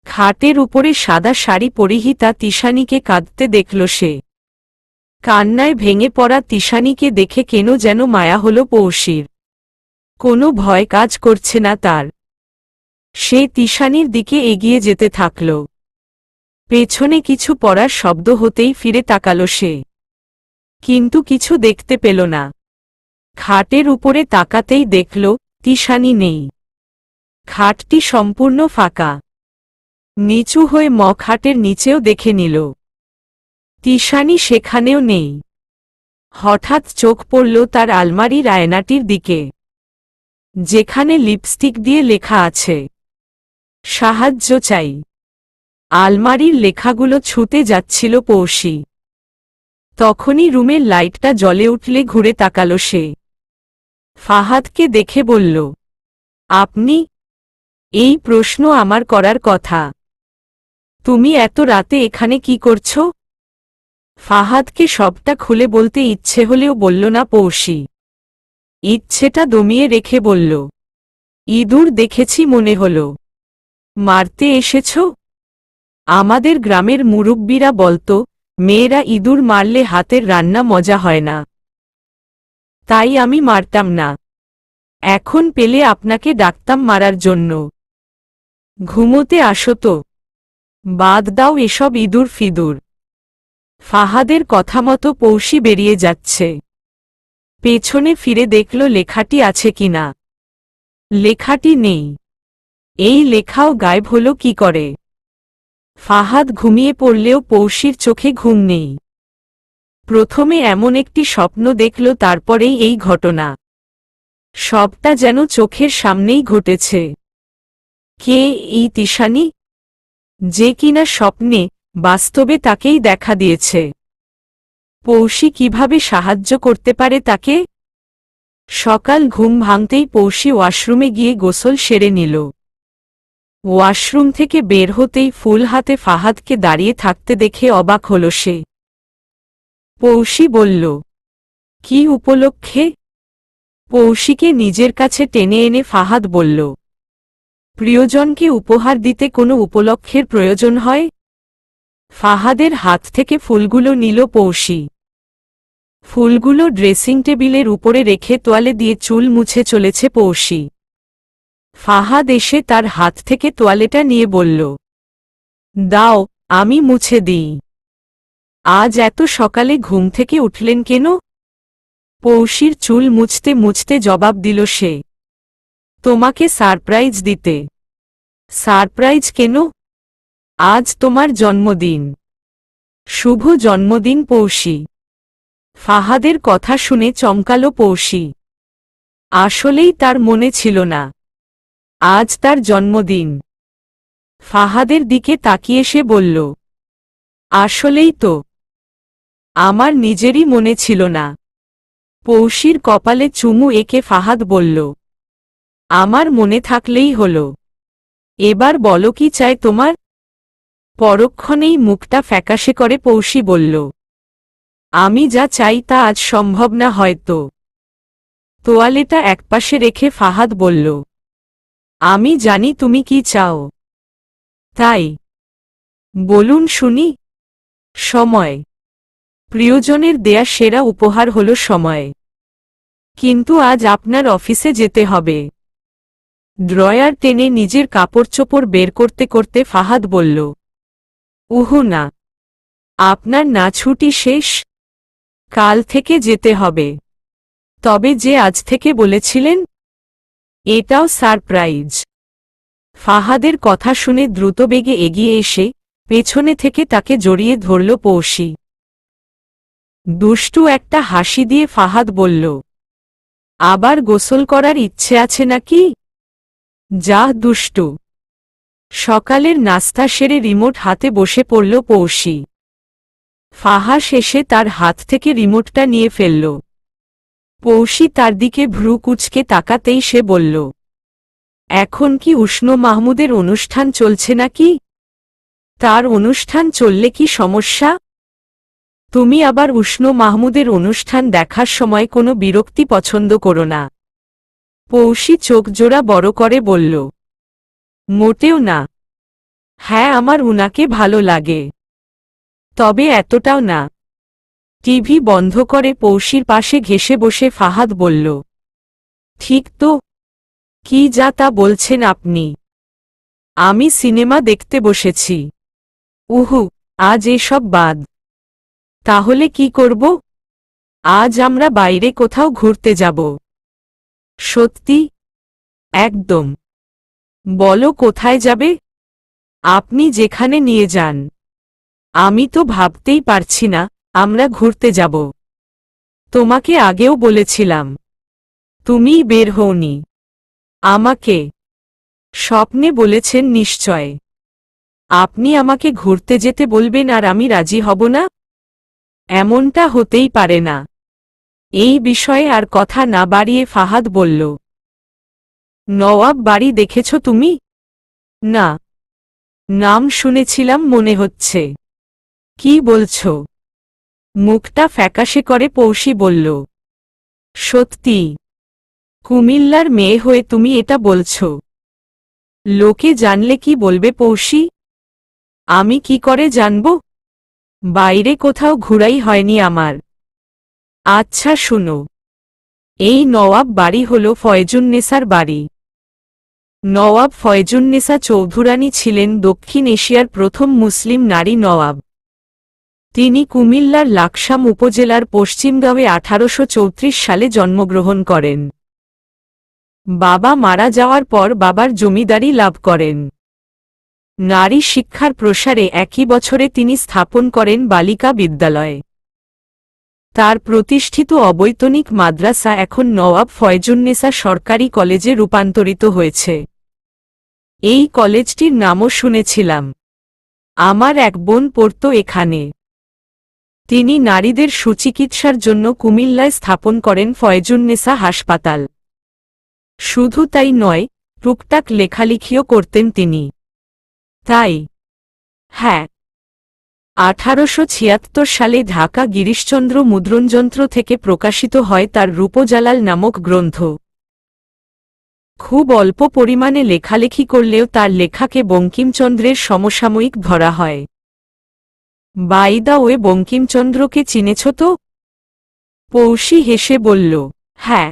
খাটের উপরে সাদা শাড়ি পরিহিতা তিশানিকে কাঁদতে দেখল সে। কান্নায় ভেঙে পড়া তিশানিকে দেখে কেন যেন মায়া হল পৌষির। কোনো ভয় কাজ করছে না তার। সে তিশানির দিকে এগিয়ে যেতে থাকল। পেছনে কিছু পড়ার শব্দ হতেই ফিরে তাকাল সে। কিন্তু কিছু দেখতে পেল না। খাটের উপরে তাকাতেই দেখল, তিশানি নেই। খাটটি সম্পূর্ণ ফাঁকা। নিচু হয়ে খাটের নিচেও দেখে নিল। তিশানি সেখানেও নেই। হঠাৎ চোখ পড়ল তার আলমারির আয়নাটির দিকে, যেখানে লিপস্টিক দিয়ে লেখা আছে, সাহায্য চাই। আলমারির লেখাগুলো ছুঁতে যাচ্ছিল পৌষি। তখনই রুমের লাইটটা জ্বলে উঠলে ঘুরে তাকাল সে। ফাহাদকে দেখে বলল, আপনি? এই প্রশ্ন আমার করার কথা। তুমি এত রাতে এখানে কি করছো? ফাহাদকে সবটা খুলে বলতে ইচ্ছে হলেও বলল না পৌষি। ইচ্ছেটা দমিয়ে রেখে বলল, ইঁদুর দেখেছি মনে হল। মারতে এসেছ? আমাদের গ্রামের মুরব্বিরা বলতো, মেয়েরা ইঁদুর মারলে হাতের রান্না মজা হয় না। তাই আমি মারতাম না। এখন পেলে আপনাকে ডাকতাম মারার জন্য। ঘুমোতে আসো তো। বাদ দাও এসব ইঁদুর ফিদুর। ফাহাদের কথা মতো পৌষি বেরিয়ে যাচ্ছে। পেছনে ফিরে দেখল লেখাটি আছে কিনা। লেখাটি নেই। এই লেখাও গায়েব হল কি করে? ফাহাদ ঘুমিয়ে পড়লেও পৌষির চোখে ঘুম নেই। প্রথমে এমন একটি স্বপ্ন দেখল, তারপরেই এই ঘটনা। সবটা যেন চোখের সামনেই ঘটেছে। কে এই তিশানি? যে কিনা স্বপ্নে, বাস্তবে তাকেই দেখা দিয়েছে। পৌষি কিভাবে সাহায্য করতে পারে তাকে? সকাল ঘুম ভাঙতেই পৌষি ওয়াশরুমে গিয়ে গোসল সেরে নিল। ওয়াশরুম থেকে বের হতেই ফুল হাতে ফাহাদকে দাঁড়িয়ে থাকতে দেখে অবাক হল সে। পৌশী বলল, কি উপলক্ষে? পৌশীকে নিজের কাছে টেনে এনে ফাহাদ বলল, প্রিয়জনকে উপহার দিতে কোনো উপলক্ষের প্রয়োজন হয়? ফাহাদের হাত থেকে ফুলগুলো নিল পৌশী। ফুলগুলো ড্রেসিং টেবিলের উপরে রেখে তোয়ালে দিয়ে চুল মুছে চলেছে পৌশী। ফাহাদ এসে তার হাত থেকে তোয়ালেটা নিয়ে বলল, দাও, আমি মুছে দিই। আজ এত সকালে ঘুম থেকে উঠলেন কেন? পৌশীর চুল মুছতে মুছতে জবাব দিল সে, তোমাকে সারপ্রাইজ দিতে। সারপ্রাইজ কেন? আজ তোমার জন্মদিন। শুভ জন্মদিন পৌশী। ফাহাদের কথা শুনে চমকালো পৌশী। আসলেই তার মনে ছিল না আজ তার জন্মদিন। ফাহাদের দিকে তাকিয়ে সে বলল, আসলেই তো, আমার নিজেরই মনে ছিল না। পৌশীর কপালে চুমু এঁকে ফাহাদ বলল, আমার মনে থাকলেই হল। এবার বলো কি চাই তোমার? পরক্ষণেই মুখটা ফ্যাকাশে করে পৌশী বলল, আমি যা চাই তা আজ সম্ভব না হয়তো। তোয়ালেটা একপাশে রেখে ফাহাদ বলল, আমি জানি তুমি কি চাও। তাই বলুন শুনি। সময়। প্রিয়জনের দেয়া সেরা উপহার হল সময়। কিন্তু আজ আপনার অফিসে যেতে হবে। ড্রয়ার টেনে নিজের কাপড়চোপড় বের করতে করতে ফাহাদ বলল, উহু না, আপনার না ছুটি শেষ? কাল থেকে যেতে হবে। তবে যে আজ থেকে বলেছিলেন? এটাও সারপ্রাইজ। ফাহাদের কথা শুনে দ্রুতবেগে এগিয়ে এসে পেছনে থেকে তাকে জড়িয়ে ধরল পৌশী। দুষ্টু একটা হাসি দিয়ে ফাহাদ বলল, আবার গোসল করার ইচ্ছে আছে নাকি? যা দুষ্টু। সকালের নাস্তা সেরে রিমোট হাতে বসে পড়ল পৌশী। ফাহাস এসে তার হাত থেকে রিমোটটা নিয়ে ফেলল। পৌশী তার দিকে ভ্রু কুঁচকে তাকাতেই সে বলল, এখন কি উষ্ণ মাহমুদের অনুষ্ঠান চলছে নাকি? তার অনুষ্ঠান চললে কি সমস্যা? তুমি আবার উষ্ণ মাহমুদের অনুষ্ঠান দেখার সময় কোনো বিরক্তি পছন্দ করো না। পৌশী চোখ জোড়া বড় করে বলল, মোটেও না। হ্যাঁ, আমার উনাকে ভালো লাগে, তবে এতটাও না। টিভি বন্ধ করে পৌশীর পাশে ঘেঁষে বসে ফাহাদ বলল, ঠিক তো। কি যা তা বলছেন আপনি? আমি সিনেমা দেখতে বসেছি। উহু, আজ এসব বাদ। তাহলে কি করব? আজ আমরা বাইরে কোথাও ঘুরতে যাব। সত্যি? একদম। বলো কোথায় যাবে? আপনি যেখানে নিয়ে যান। আমি তো ভাবতেই পারছি না আমরা ঘুরতে যাব। তোমাকে আগেও বলেছিলাম, তুমিই বের হওনি। আমাকে স্বপ্নে বলেছেন নিশ্চয়। আপনি আমাকে ঘুরতে যেতে বলবেন আর আমি রাজি হব না? এমনটা হতেই পারে না। এই বিষয়ে আর কথা না বাড়িয়ে ফাহাদ বলল, নওয়াব বাড়ি দেখেছ তুমি? না, নাম শুনেছিলাম মনে হচ্ছে। কি বলছ? মুখটা ফ্যাকাশে করে পৌশী বলল, সত্যি। কুমিল্লার মেয়ে হয়ে তুমি এটা বলছ? লোকে জানলে কি বলবে পৌশী? আমি কি করে জানব? বাইরে কোথাও ঘুরাই হয়নি আমার। আচ্ছা শুনো, এই নওয়াব বাড়ি হল ফয়জুন্নেসার বাড়ি। নওয়াব ফয়জুন্নেসা চৌধুরানী ছিলেন দক্ষিণ এশিয়ার প্রথম মুসলিম নারী নওয়াব। তিনি কুমিল্লার লাকসাম উপজেলার পশ্চিমগাঁওয়ে 1834 সালে জন্মগ্রহণ করেন। বাবা মারা যাওয়ার পর বাবার জমিদারি লাভ করেন। নারী শিক্ষার প্রসারে একই বছরে তিনি স্থাপন করেন বালিকা বিদ্যালয়। তার প্রতিষ্ঠিত অবৈতনিক মাদ্রাসা এখন নওয়াব ফয়জুন্নেসা সরকারি কলেজে রূপান্তরিত হয়েছে। এই কলেজটির নামও শুনেছিলাম। আমার এক বোন পড়ত এখানে। তিনি নারীদের সুচিকিৎসার জন্য কুমিল্লায় স্থাপন করেন ফয়জুন্নেসা হাসপাতাল। শুধু তাই নয়, টুকটাক লেখালেখিও করতেন তিনি। তাই হ্যাঁ, 1876 সালে ঢাকা গিরিশচন্দ্র মুদ্রণযন্ত্র থেকে প্রকাশিত হয় তার রূপজালাল নামক গ্রন্থ। খুব অল্প পরিমাণে লেখালেখি করলেও তার লেখাকে বঙ্কিমচন্দ্রের সমসাময়িক ধরা হয়। বাই দ্য ওয়ে, বঙ্কিমচন্দ্রকে চিনেছ তো? পৌশী হেসে বলল, হ্যাঁ।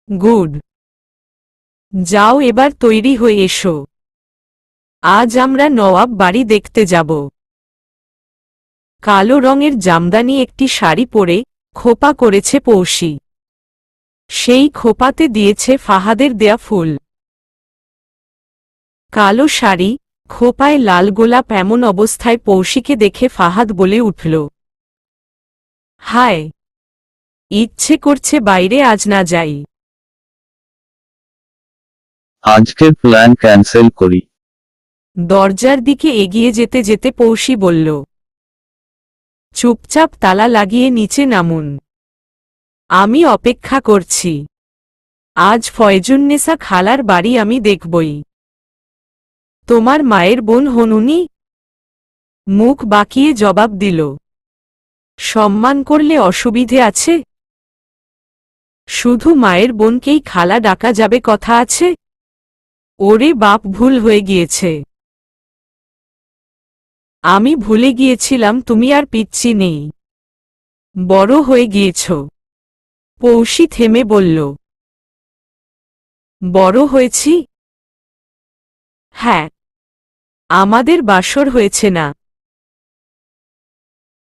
গুড। যাও এবার তৈরি হয়ে এসো, আজ আমরা নওয়াব বাড়ি দেখতে যাব। কালো রঙের জামদানি একটি শাড়ি পরে খোপা করেছে পৌশী। সেই খোপাতে দিয়েছে ফাহাদের দেয়া ফুল। কালো শাড়ি, খোপায় লাল গোলাপ, এমন অবস্থায় পৌশীকে দেখে ফাহাদ বলে উঠল, হায়, ইচ্ছে করছে বাইরে আজ না যাই। আজকের প্ল্যান ক্যান্সেল করি। দরজার দিকে এগিয়ে যেতে যেতে পৌশী বলল, চুপচাপ তালা লাগিয়ে নিচে নামুন, আমি অপেক্ষা করছি। আজ ফয়জুন্নেসা খালার বাড়ি আমি দেখবই। তোমার মায়ের বোন হনুনি? মুখ বাঁকিয়ে জবাব দিল, সম্মান করলে অসুবিধে আছে? শুধু মায়ের বোনকেই খালা ডাকা যাবে কথা আছে? ওরে বাপ, ভুল হয়ে গিয়েছে। আমি ভুলে গিয়েছিলাম তুমি আর পিচ্চি নেই, বড় হয়ে গিয়েছ। পৌশী থেমে বলল, বড় হয়েছি? হ্যাঁ, আমাদের বাসর হয়েছে না।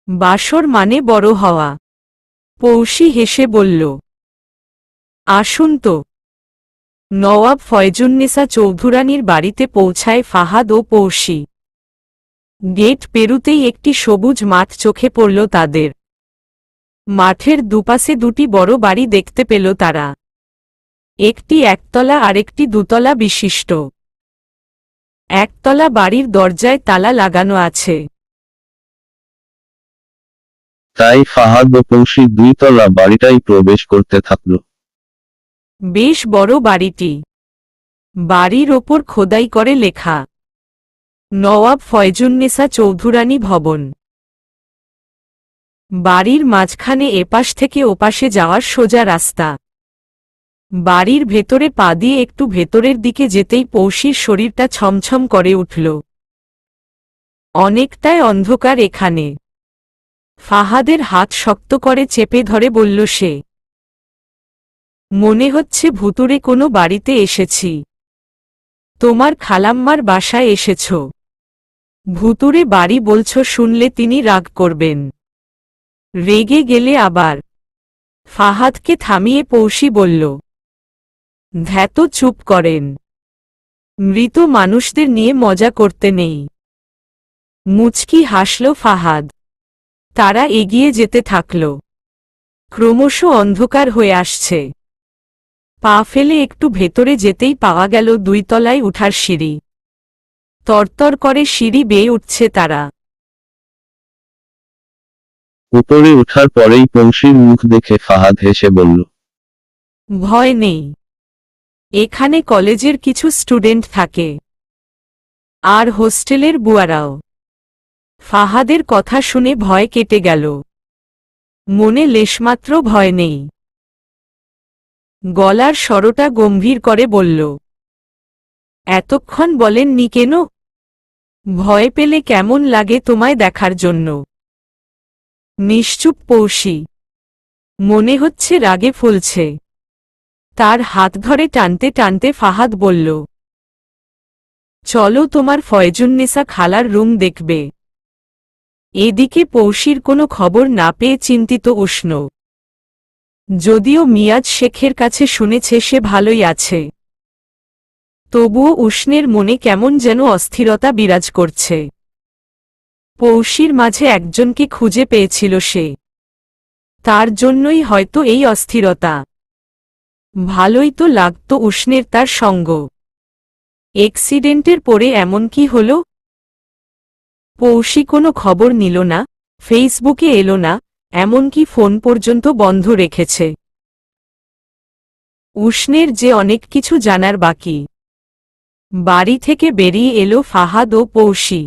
বাসর মানে বড় হওয়া। পৌশী হেসে বলল, আসুন তো। নওয়াব ফয়জুন্নেসা চৌধুরানীর বাড়িতে পৌঁছায় ফাহাদ ও পৌশী। গেট পেরুতেই একটি সবুজ মাঠ চোখে পড়ল তাদের। মাঠের দুপাশে দুটি বড় বাড়ি দেখতে পেল তারা, একটি একতলা আরেকটি দুতলা বিশিষ্ট। একতলা বাড়ির দরজায় তালা লাগানো আছে। তাই ফাহাদ ও পৌশী 2 তলা বাড়িটাই প্রবেশ করতে থাকল। বেশ বড় বাড়িটি। বাড়ির ওপর খোদাই করে লেখা, নওয়াব ফয়জুন্নেসা চৌধুরানী ভবন। বাড়ির মাঝখানে এপাশ থেকে ওপাশে যাওয়ার সোজা রাস্তা। বাড়ির ভেতরে পা দিয়ে একটু ভেতরের দিকে যেতেই পৌশীর শরীরটা ছমছম করে উঠল। অনেকটাই অন্ধকার এখানে। ফাহাদের হাত শক্ত করে চেপে ধরে বলল সে, মনে হচ্ছে ভুতুরে কোনো বাড়িতে এসেছি। তোমার খালাম্মার বাসায় এসেছ। ভুতুরে বাড়ি বলছ শুনলে তিনি রাগ করবেন। রেগে গেলে আবার। ফাহাদকে থামিয়ে পৌশী বলল, ধ্যাত, চুপ করেন। মৃত মানুষদের নিয়ে মজা করতে নেই। মুচকি হাসল ফাহাদ। তারা এগিয়ে যেতে থাকল। ক্রমশ অন্ধকার হয়ে আসছে। পা ফেলে একটু ভেতরে যেতেই পাওয়া গেল 2 তলায় উঠার সিঁড়ি। তরতর করে সিঁড়ি বেয়ে উঠছে তারা। উপরে ওঠার পরেই পৌশীর মুখ দেখে ফাহাদ হেসে বলল, ভয় নেই, এখানে কলেজের কিছু স্টুডেন্ট থাকে, আর হোস্টেলের বুয়ারাও। ফাহাদের কথা শুনে ভয় কেটে গেল। মনে লেশমাত্র ভয় নেই। গলার স্বরটা গম্ভীর করে বলল, এতক্ষণ বলেননি কেন? ভয় পেলে কেমন লাগে তোমায় দেখার জন্য। নিশ্চুপ পৌশী। মনে হচ্ছে রাগে ফুলছে। তার হাত ধরে টানতে টানতে ফাহাদ বলল, চলো তোমার ফয়জুন্নেসা খালার রুম দেখবে। এদিকে পৌশীর কোনো খবর না পেয়ে চিন্তিত উষ্ণ। যদিও মিয়াজ শেখের কাছে শুনেছে সে ভালোই আছে, তবুও উষ্ণের মনে কেমন যেন অস্থিরতা বিরাজ করছে। পৌশীর মাঝে একজনকে খুঁজে পেয়েছিল সে, তার জন্যই হয়তো এই অস্থিরতা। ভালোই তো লাগতো উষ্ণের তার সঙ্গ। এক্সিডেন্টের পরে এমন কি হল? পৌশী কোনো খবর নিল না, ফেসবুকে এলো না, এমনকি ফোন পর্যন্ত বন্ধ রেখেছে। উষ্ণের যে অনেক কিছু জানার বাকি। বাড়ি থেকে বেরিয়ে এলো ফাহাদ ও পৌশি।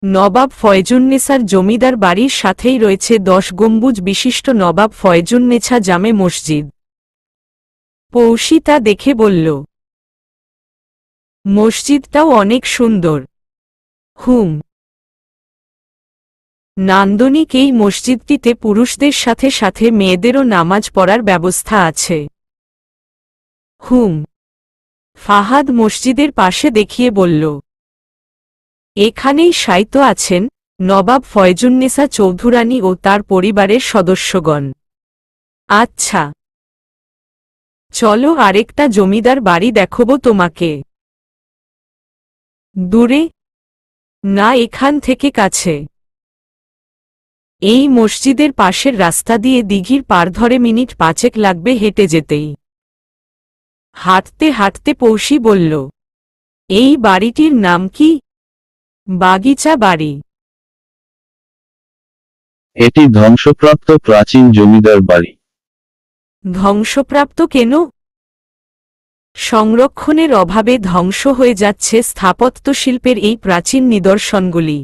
নবাব ফয়জুন্নেছার জমিদার বাড়ির সাথেই রয়েছে 10 গম্বুজ বিশিষ্ট নবাব ফয়জুন্নেছা জামে মসজিদ। পৌশি তা দেখে বলল, মসজিদটাও অনেক সুন্দর। হুম। নান্দনিক এই মসজিদটিতে পুরুষদের সাথে সাথে মেয়েদেরও নামাজ পড়ার ব্যবস্থা আছে। হুম। ফাহাদ মসজিদের পাশে দেখিয়ে বলল, এখানেই শায়িত আছেন নবাব ফয়জুন্নেছা চৌধুরানী ও তার পরিবারের সদস্যগণ। আচ্ছা, চলো আরেকটা জমিদার বাড়ি দেখাবো তোমাকে। দূরে? না, এখান থেকে কাছে। এই মসজিদের পাশের রাস্তা দিয়ে দিঘির পার ধরে মিনিট 5 লাগবে হেঁটে যেতেই। হাঁটতে হাঁটতে পৌশি বলল, এই বাড়িটির নাম কি? বাগিচা বাড়ি। এটি ধ্বংসপ্রাপ্ত প্রাচীন জমিদার বাড়ি। ধ্বংসপ্রাপ্ত কেন? সংরক্ষণের অভাবে ধ্বংস হয়ে যাচ্ছে স্থাপত্যশিল্পের এই প্রাচীন নিদর্শনগুলি।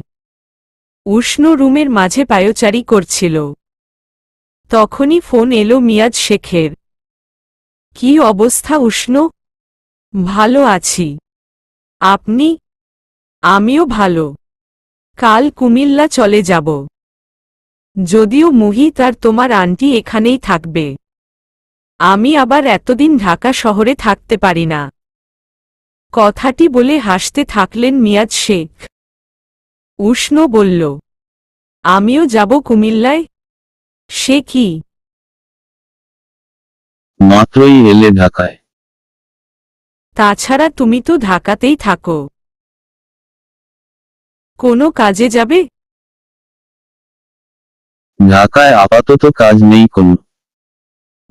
উষ্ণ রুমের মাঝে পায়চারি করছিল। তখনই ফোন এলো মিয়াজ শেখের। কি অবস্থা উষ্ণ? ভালো আছি। আপনি? আমিও ভালো। কাল কুমিল্লা চলে যাব। যদিও মুহিত আর তোমার আন্টি এখানেই থাকবে। আমি আবার এতদিন ঢাকা শহরে থাকতে পারি না। কথাটি বলে হাসতে থাকলেন মিয়াজ শেখ। উষ্ণ বলল, আমিও যাব কুমিল্লায়। সে কি? মাত্রই এলে ঢাকায়। তাছাড়া তুমি তো ঢাকাতেই থাকো। কোনো কাজে যাবে? ঢাকায় আপাতত কাজ নেই কোনো।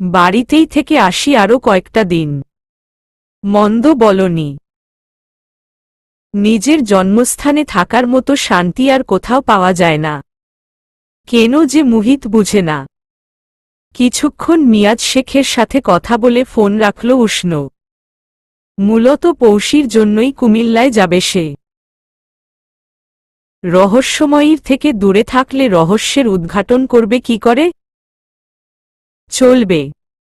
বাড়িতেই থেকে আসি আরো কয়েকটা দিন। মন্দ বলনি। নিজের জন্মস্থানে থাকার মতো শান্তি আর কোথাও পাওয়া যায় না। কেন যে মুহিত বুঝে না। কিছুক্ষণ মিয়াজ শেখের সাথে কথা বলে ফোন রাখল উষ্ণ। মূলত পৌশির জন্যই কুমিল্লায় যাবে সে। রহস্যময়ীর থেকে দূরে থাকলে রহস্যের উদ্ঘাটন করবে কি করে? চলবে।